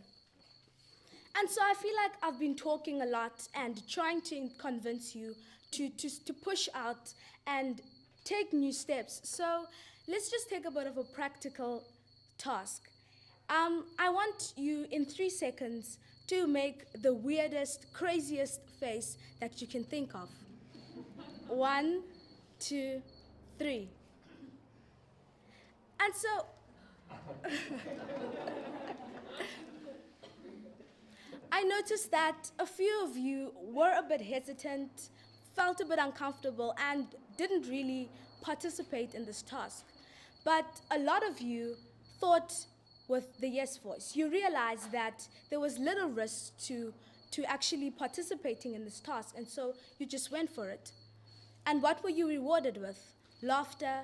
And so I feel like I've been talking a lot and trying to convince you to push out and take new steps. So let's just take a bit of a practical task. I want you in 3 seconds to make the weirdest, craziest face that you can think of. 1, 2, 3. And so, I noticed that a few of you were a bit hesitant, felt a bit uncomfortable, and didn't really participate in this task. But a lot of you thought with the yes voice. You realized that there was little risk to actually participating in this task, and so you just went for it. And what were you rewarded with? Laughter,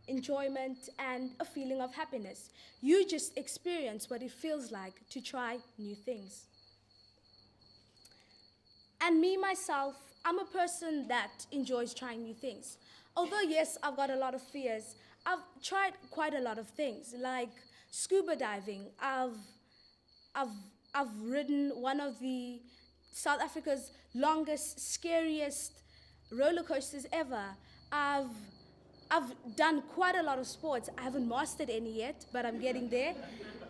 enjoyment, and a feeling of happiness. You just experienced what it feels like to try new things. And me, myself, I'm a person that enjoys trying new things. Although, yes, I've got a lot of fears, I've tried quite a lot of things, like scuba diving. I've ridden one of the South Africa's longest, scariest roller coasters ever. I've I've done quite a lot of sports. I haven't mastered any yet, but I'm getting there.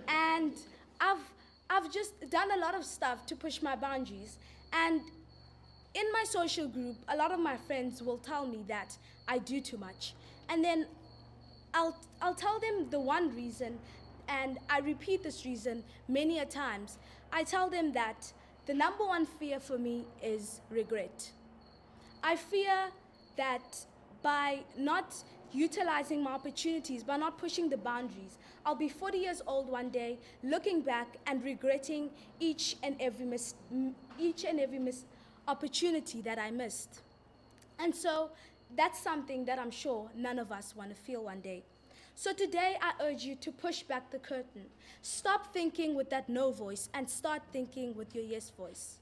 And I've just done a lot of stuff to push my boundaries. And in my social group, a lot of my friends will tell me that I do too much. And then I'll tell them the one reason, and I repeat this reason many a times. I tell them that the number one fear for me is regret. I fear that by not utilizing my opportunities, by not pushing the boundaries, I'll be 40 years old one day, looking back and regretting each and every opportunity that I missed. And so that's something that I'm sure none of us want to feel one day. So today I urge you to push back the curtain. Stop thinking with that no voice and start thinking with your yes voice.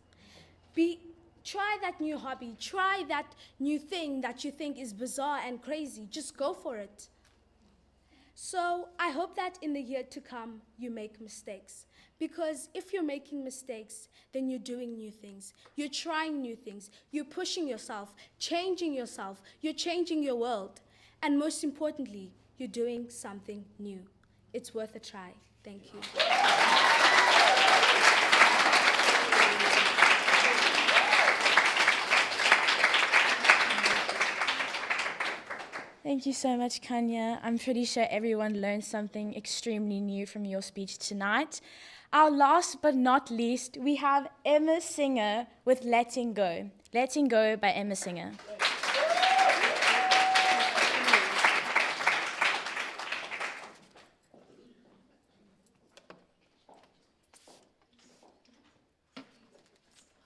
Try that new hobby, try that new thing that you think is bizarre and crazy. Just go for it. So I hope that in the year to come, you make mistakes. Because if you're making mistakes, then you're doing new things. You're trying new things. You're pushing yourself, you're changing your world. And most importantly, you're doing something new. It's worth a try. Thank you. Thank you so much, Kanya. I'm pretty sure everyone learned something extremely new from your speech tonight. Our last but not least, we have Emma Singer with Letting Go. Letting Go by Emma Singer.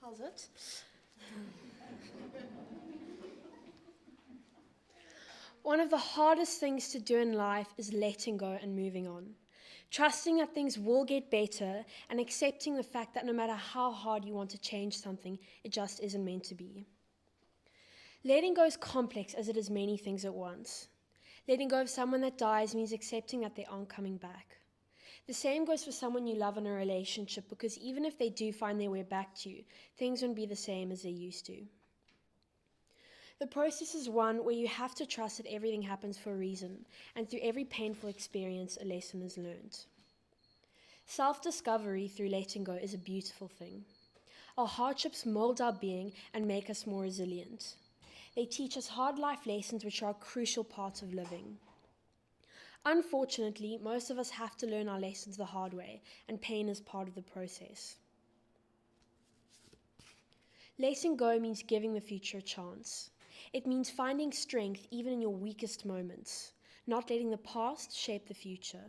How's it? One of the hardest things to do in life is letting go and moving on. Trusting that things will get better and accepting the fact that no matter how hard you want to change something, it just isn't meant to be. Letting go is complex as it is many things at once. Letting go of someone that dies means accepting that they aren't coming back. The same goes for someone you love in a relationship, because even if they do find their way back to you, things won't be the same as they used to. The process is one where you have to trust that everything happens for a reason, and through every painful experience, a lesson is learned. Self-discovery through letting go is a beautiful thing. Our hardships mold our being and make us more resilient. They teach us hard life lessons which are a crucial part of living. Unfortunately, most of us have to learn our lessons the hard way, and pain is part of the process. Letting go means giving the future a chance. It means finding strength even in your weakest moments, not letting the past shape the future.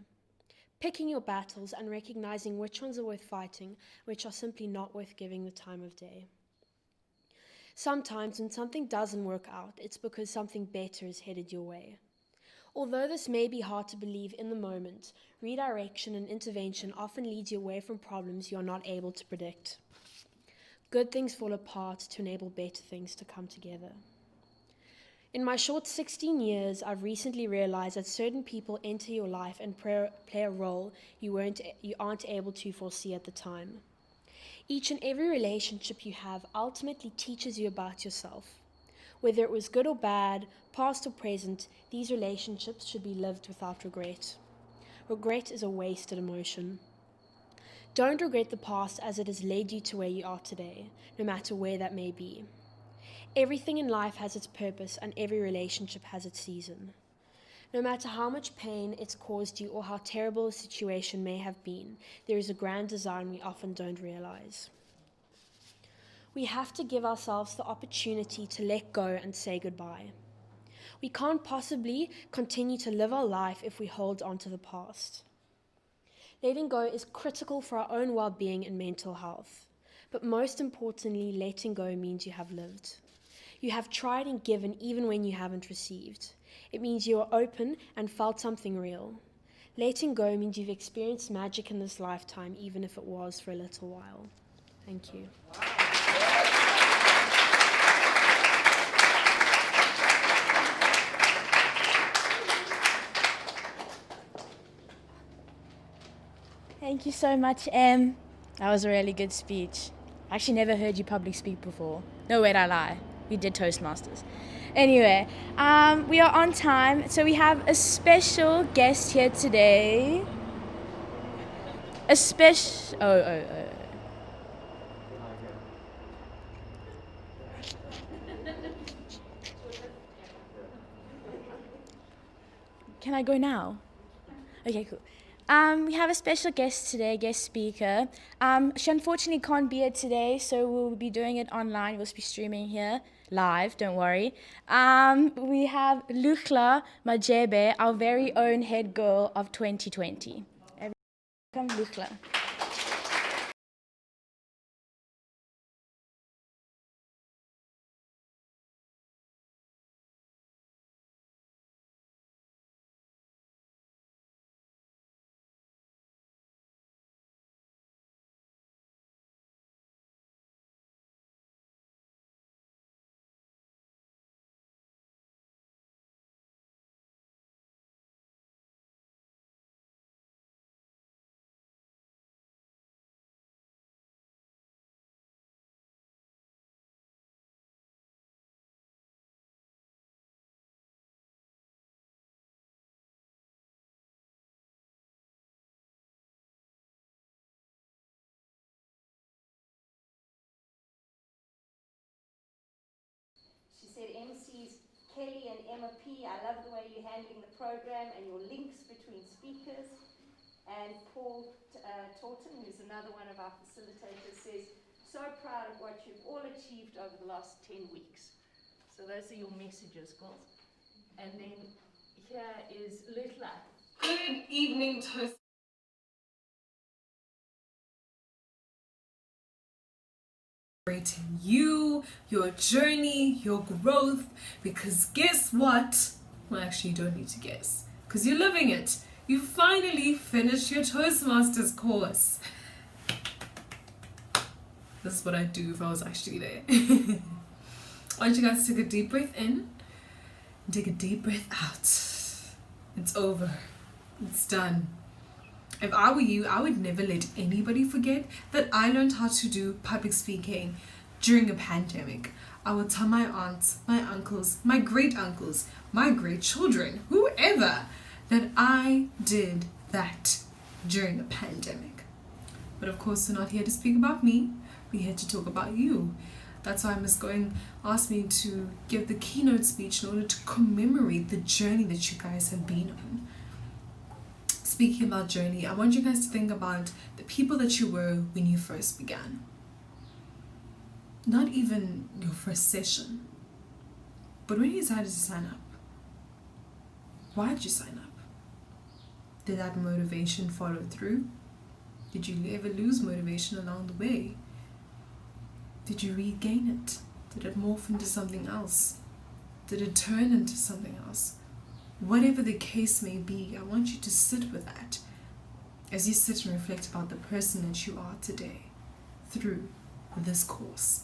Picking your battles and recognizing which ones are worth fighting, which are simply not worth giving the time of day. Sometimes when something doesn't work out, it's because something better is headed your way. Although this may be hard to believe in the moment, redirection and intervention often leads you away from problems you are not able to predict. Good things fall apart to enable better things to come together. In my short 16 years, I've recently realized that certain people enter your life and play a role you aren't able to foresee at the time. Each and every relationship you have ultimately teaches you about yourself. Whether it was good or bad, past or present, these relationships should be lived without regret. Regret is a wasted emotion. Don't regret the past, as it has led you to where you are today, no matter where that may be. Everything in life has its purpose, and every relationship has its season. No matter how much pain it's caused you or how terrible a situation may have been, there is a grand design we often don't realize. We have to give ourselves the opportunity to let go and say goodbye. We can't possibly continue to live our life if we hold on to the past. Letting go is critical for our own well-being and mental health. But most importantly, letting go means you have lived. You have tried and given even when you haven't received. It means you are open and felt something real. Letting go means you've experienced magic in this lifetime, even if it was for a little while. Thank you. Thank you so much, Em. That was a really good speech. I actually never heard you public speak before. No, wait, I lie. We did Toastmasters. Anyway, we are on time, so we have a special guest here today. A special. Oh. Can I go now? Okay, cool. We have a special guest today, guest speaker. She unfortunately can't be here today, so we'll be doing it online. We'll be streaming here live, don't worry. We have Luchla Majebe, our very own head girl of 2020. Welcome, Luchla. She said, MCs, Kelly and Emma P., I love the way you're handling the program and your links between speakers. And Paul Taunton, who's another one of our facilitators, says, so proud of what you've all achieved over the last 10 weeks. So those are your messages, girls. And then here is Lutla. Good evening, Toast. You, your journey, your growth, because guess what? Well, actually, you don't need to guess, because you're living it. You finally finished your Toastmasters course. This is what I'd do if I was actually there. I want you guys to take a deep breath in and take a deep breath out. It's over. It's done. If I were you, I would never let anybody forget that I learned how to do public speaking during a pandemic. I would tell my aunts, my uncles, my great uncles, my great children, whoever, that I did that during a pandemic. But of course, we're not here to speak about me. We're here to talk about you. That's why Miss Going asked me to give the keynote speech in order to commemorate the journey that you guys have been on. Speaking about journey, I want you guys to think about the people that you were when you first began. Not even your first session, but when you decided to sign up. Why did you sign up? Did that motivation follow through? Did you ever lose motivation along the way? Did you regain it? Did it morph into something else? Did it turn into something else? Whatever the case may be, I want you to sit with that as you sit and reflect about the person that you are today through this course.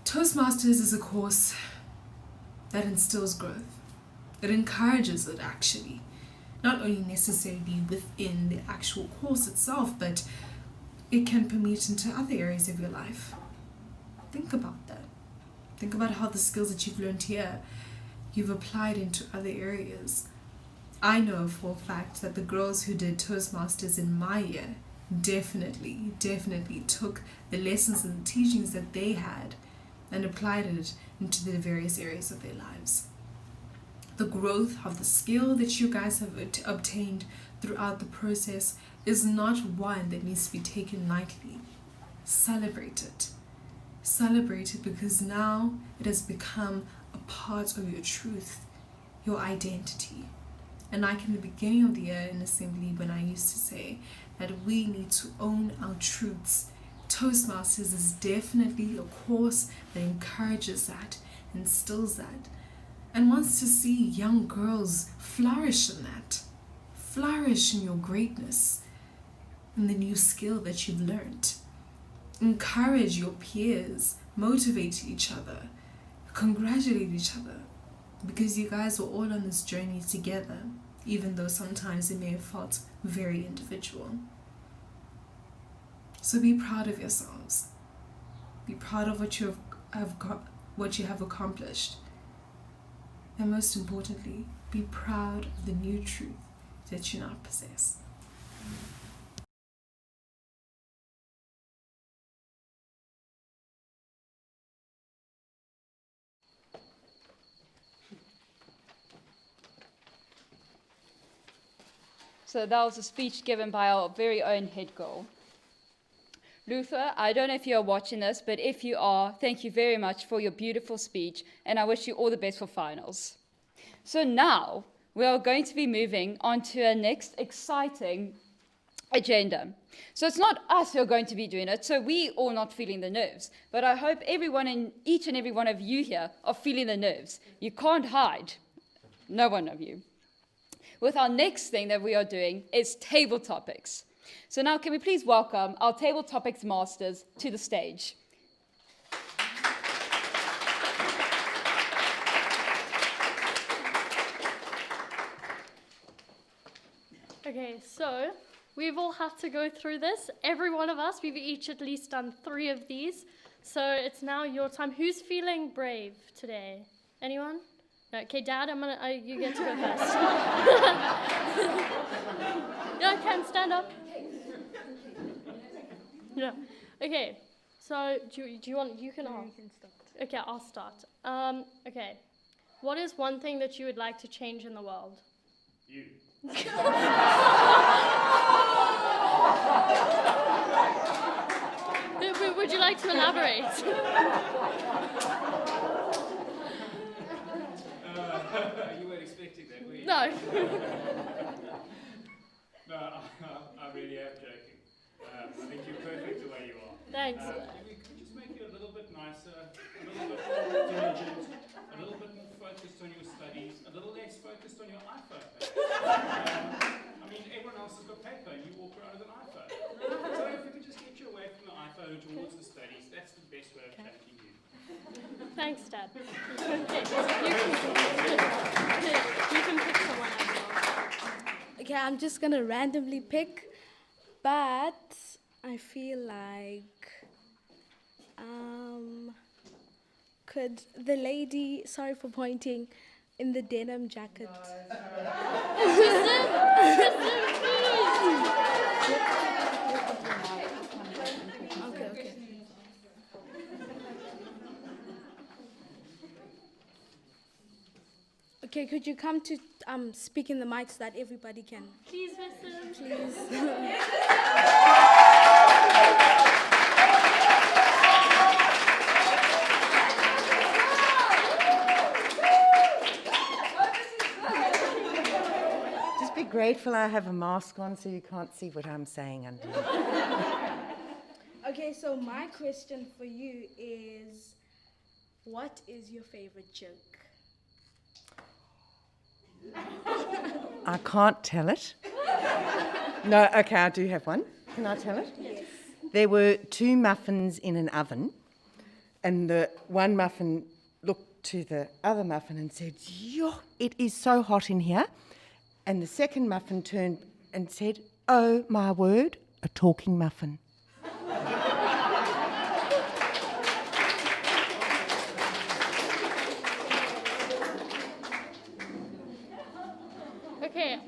Toastmasters is a course that instills growth. It encourages it, actually. Not only necessarily within the actual course itself, but it can permeate into other areas of your life. Think about that. Think about how the skills that you've learned here you've applied into other areas. I know for a fact that the girls who did Toastmasters in my year definitely took the lessons and the teachings that they had and applied it into the various areas of their lives. The growth of the skill that you guys have obtained throughout the process is not one that needs to be taken lightly. Celebrate it. Celebrate it, because now it has become a part of your truth, your identity. And like in the beginning of the year in assembly, when I used to say that we need to own our truths, Toastmasters is definitely a course that encourages that, instills that, and wants to see young girls flourish in that, flourish in your greatness, in the new skill that you've learned. Encourage your peers, motivate each other, congratulate each other, because you guys were all on this journey together, even though sometimes it may have felt very individual. So be proud of yourselves. Be proud of what you've what you have accomplished. And most importantly, be proud of the new truth that you now possess. So that was a speech given by our very own head girl. Luther, I don't know if you are watching this, but if you are, thank you very much for your beautiful speech, and I wish you all the best for finals. So now we are going to be moving on to our next exciting agenda. So it's not us who are going to be doing it, so we all not feeling the nerves, but I hope each and every one of you here are feeling the nerves. You can't hide, no one of you. With our next thing that we are doing is table topics. So now can we please welcome our table topics masters to the stage. Okay, so we've all had to go through this. Every one of us, we've each at least done 3 of these. So it's now your time. Who's feeling brave today? Anyone? No, okay, Dad, you get to go first. Yeah, Ken, stand up. Yeah. Okay. So do you want? You can ask. You can start. Okay, I'll start. Okay. What is one thing that you would like to change in the world? You. Would you like to elaborate? You weren't expecting that, were you? No. No, I really am joking. I think you're perfect the way you are. Thanks. We could just make you a little bit nicer, a little bit more diligent, a little bit more focused on your studies, a little less focused on your iPhone. I mean, everyone else has got paper and you walk around with an iPhone. So if we could just get you away from the iPhone and towards the studies, that's the best way of changing you. Thanks, Dad. Okay, you can pick someone as well. Okay, I'm just gonna randomly pick, but I feel like could the lady, sorry for pointing, in the denim jacket. Okay. Okay, could you come to speak in the mic so that everybody can? Please listen. Please. Just be grateful I have a mask on so you can't see what I'm saying under. Okay, so my question for you is, what is your favorite joke? I can't tell it. No, okay, I do have one. Can I tell it? Yes. There were 2 muffins in an oven, and the one muffin looked to the other muffin and said, "Yo, it is so hot in here." And the second muffin turned and said, "Oh, my word, a talking muffin." Okay,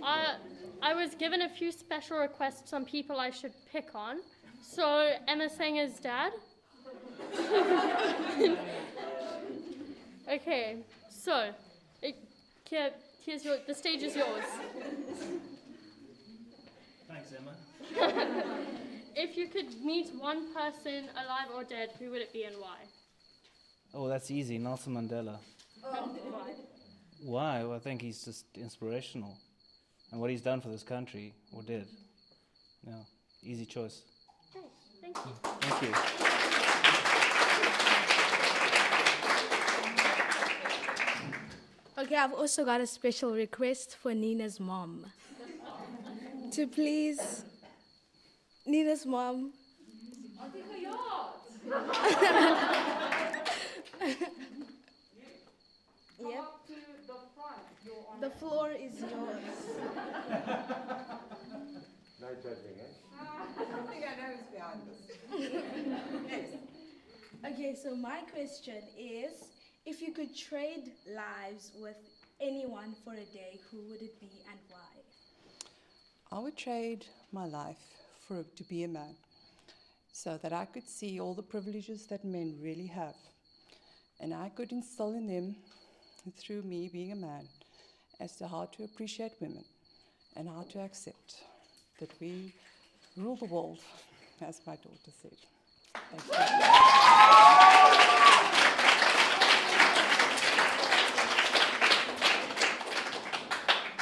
I was given a few special requests on people I should pick on. So Emma Sanger's dad. Okay, so the stage is yours. Thanks, Emma. If you could meet one person, alive or dead, who would it be and why? Oh, that's easy. Nelson Mandela. Why? Why? Well, I think he's just inspirational. And what he's done for this country, or did. Yeah, easy choice. Okay, thank you. Thank you. Okay, I've also got a special request for Nina's mom. To please, Nina's mom. Yep. The floor is yours. No judging, eh? I think I know who's behind this. Yes. Okay, so my question is, if you could trade lives with anyone for a day, who would it be and why? I would trade my life to be a man, so that I could see all the privileges that men really have, and I could instill in them, through me being a man, as to how to appreciate women and how to accept that we rule the world, as my daughter said. Thank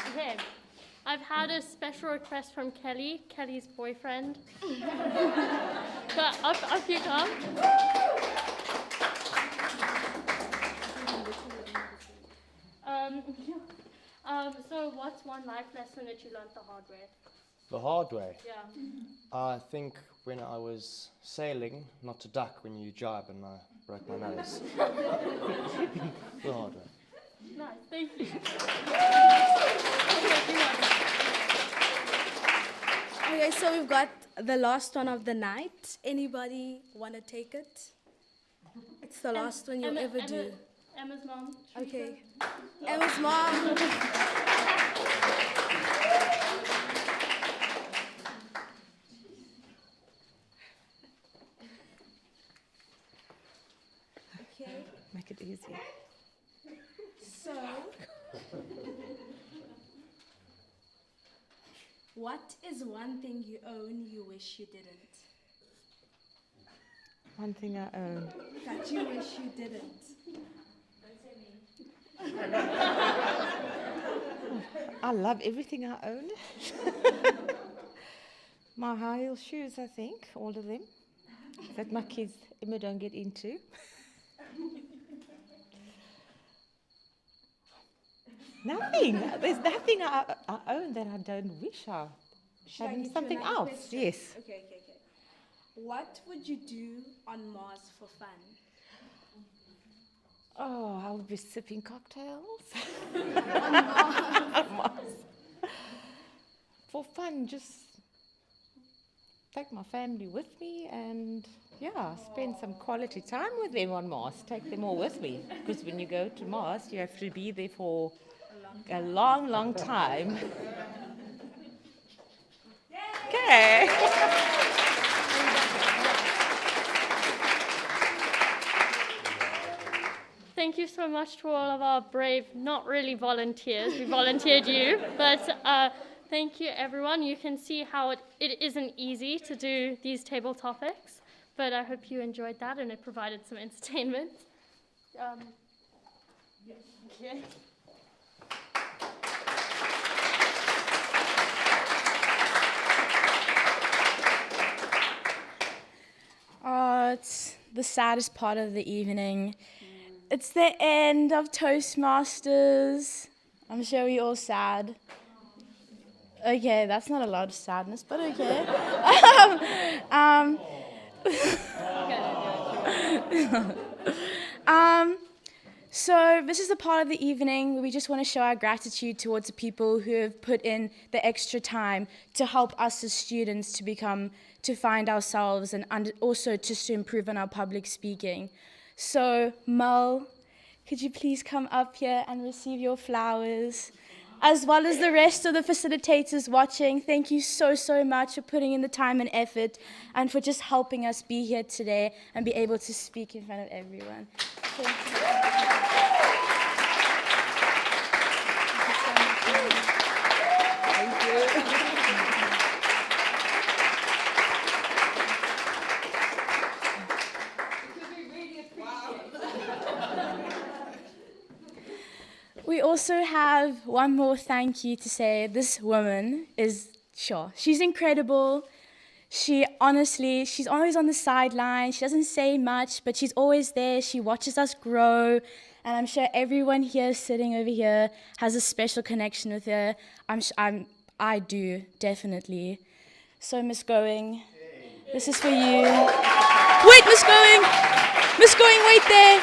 Okay, I've had a special request from Kelly, Kelly's boyfriend. But up you come. So what's one life lesson that you learned the hard way? The hard way? Yeah. I think when I was sailing, not to duck when you jibe and I broke my nose. The hard way. Nice, thank you. Okay, so we've got the last one of the night. Anybody want to take it? It's the last one you'll ever do. Emma's mom. Okay. Emma's mom. Okay. Make it easier. So, what is one thing you own you wish you didn't? One thing I own. That you wish you didn't. I love everything I own. My high heel shoes, I think, all of them, that my kids Emma don't get into. Nothing. There's nothing I own that I don't wish I Should I had. get you Something another else. question? Yes. Okay. What would you do on Mars for fun? Oh, I would be sipping cocktails. On Mars. On Mars. For fun, just take my family with me and, spend some quality time with them on Mars. Take them all with me. Because when you go to Mars, you have to be there for a long, long time. Okay. Thank you so much to all of our brave, not really volunteers. We volunteered you, but thank you, everyone. You can see how it isn't easy to do these table topics, but I hope you enjoyed that and it provided some entertainment. Okay. Oh, it's the saddest part of the evening. It's the end of Toastmasters. I'm sure we're all sad. Okay, that's not a lot of sadness, but okay. So this is the part of the evening where we just want to show our gratitude towards the people who have put in the extra time to help us as students to find ourselves and also just to improve on our public speaking. So, Mel, could you please come up here and receive your flowers? As well as the rest of the facilitators watching, thank you so much for putting in the time and effort and for just helping us be here today and be able to speak in front of everyone. Thank you. We also have one more thank you to say. This woman she's incredible. She's always on the sideline. She doesn't say much, but she's always there. She watches us grow. And I'm sure everyone here sitting over here has a special connection with her. I do, definitely. So, Miss Going, this is for you. Wait, Miss Going! Miss Going, wait there!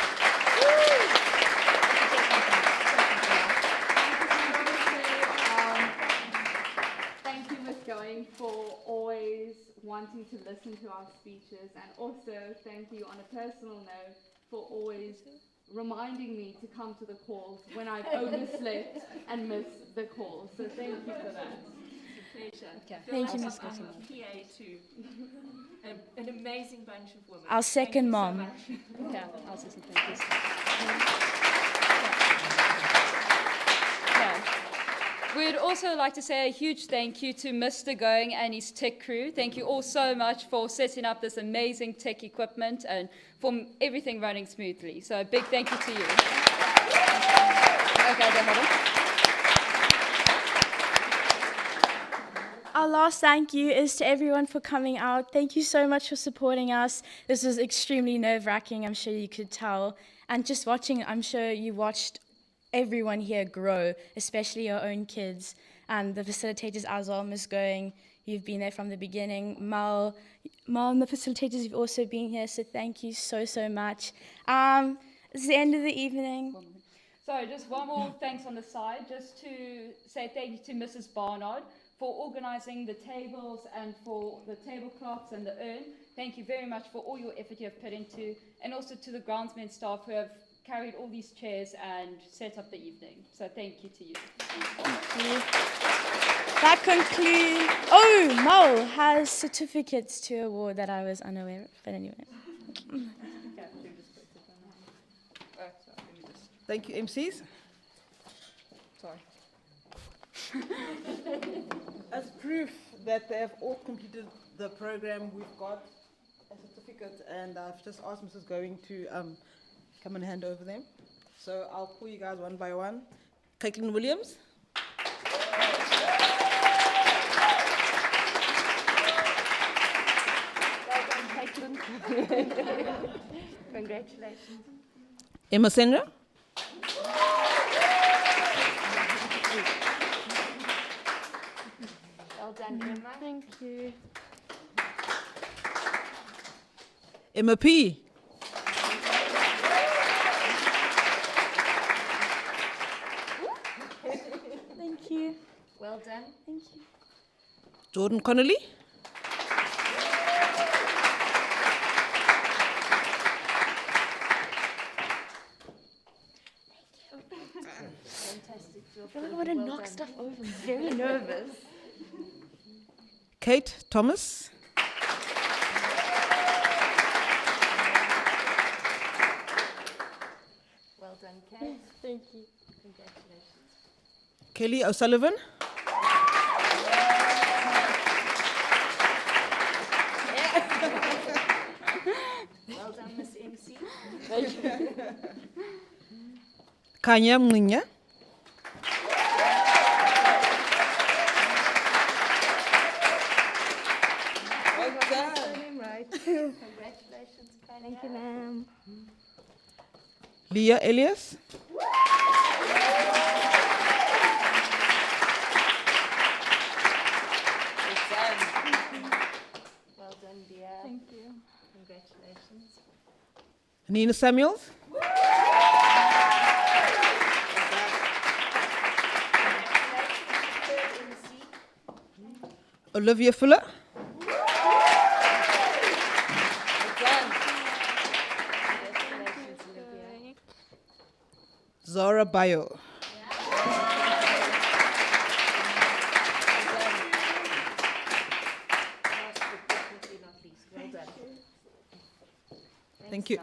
Thank you, Miss Going, for always wanting to listen to our speeches, and also thank you on a personal note for always reminding me to come to the calls when I've overslept and missed the calls. So thank you for that. It's a pleasure. Okay. Thank you, I'm Ms. a PA too. An amazing bunch of women. Our second Thank you mom. so much. Yeah, I'll say some thank yous. We'd also like to say a huge thank you to Mr. Going and his tech crew. Thank you all so much for setting up this amazing tech equipment and for everything running smoothly. So a big thank you to you. Okay, then hold on. Our last thank you is to everyone for coming out. Thank you so much for supporting us. This was extremely nerve-wracking, I'm sure you could tell. And just watching, I'm sure you watched everyone here grow, especially your own kids. And the facilitators as well, Ms. Going, you've been there from the beginning. Mal and the facilitators, you've also been here, so thank you so, so much. It's the end of the evening. Sorry, just one more thanks on the side, just to say thank you to Mrs. Barnard for organising the tables and for the tablecloths and the urn. Thank you very much for all your effort you have put into, and also to the groundsmen staff who have carried all these chairs and set up the evening. So thank you to you. Thank you. That concludes... Oh, Mal has certificates to award that I was unaware of, but anyway. Thank you, MCs. Sorry. As proof that they have all completed the program, we've got a certificate, and I've just asked Mrs. Going to come and hand over them. So I'll call you guys one by one. Caitlin Williams. Congratulations. Emma Senra. Well done, Emma. Thank you. Emma P. Thank you. Well done. Thank you. Jordan Connolly. Fantastic job. I feel like I want to knock stuff over. I'm very nervous. Kate Thomas. Well done, Kate. Thank you. Congratulations. Kelly O'Sullivan. Well done, Miss MC. Kanya Mwinya. Well done. Right. Congratulations, Kanya. Thank you, ma'am. Leah Elias. Well done, dear. Thank you. Congratulations. Nina Samuels. Olivia Fuller. Zara Bayo. Thank you.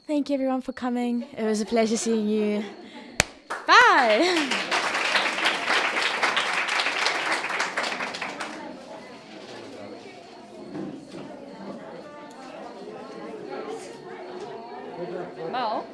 Thank you, everyone, for coming. It was a pleasure seeing you. Bye. Mel?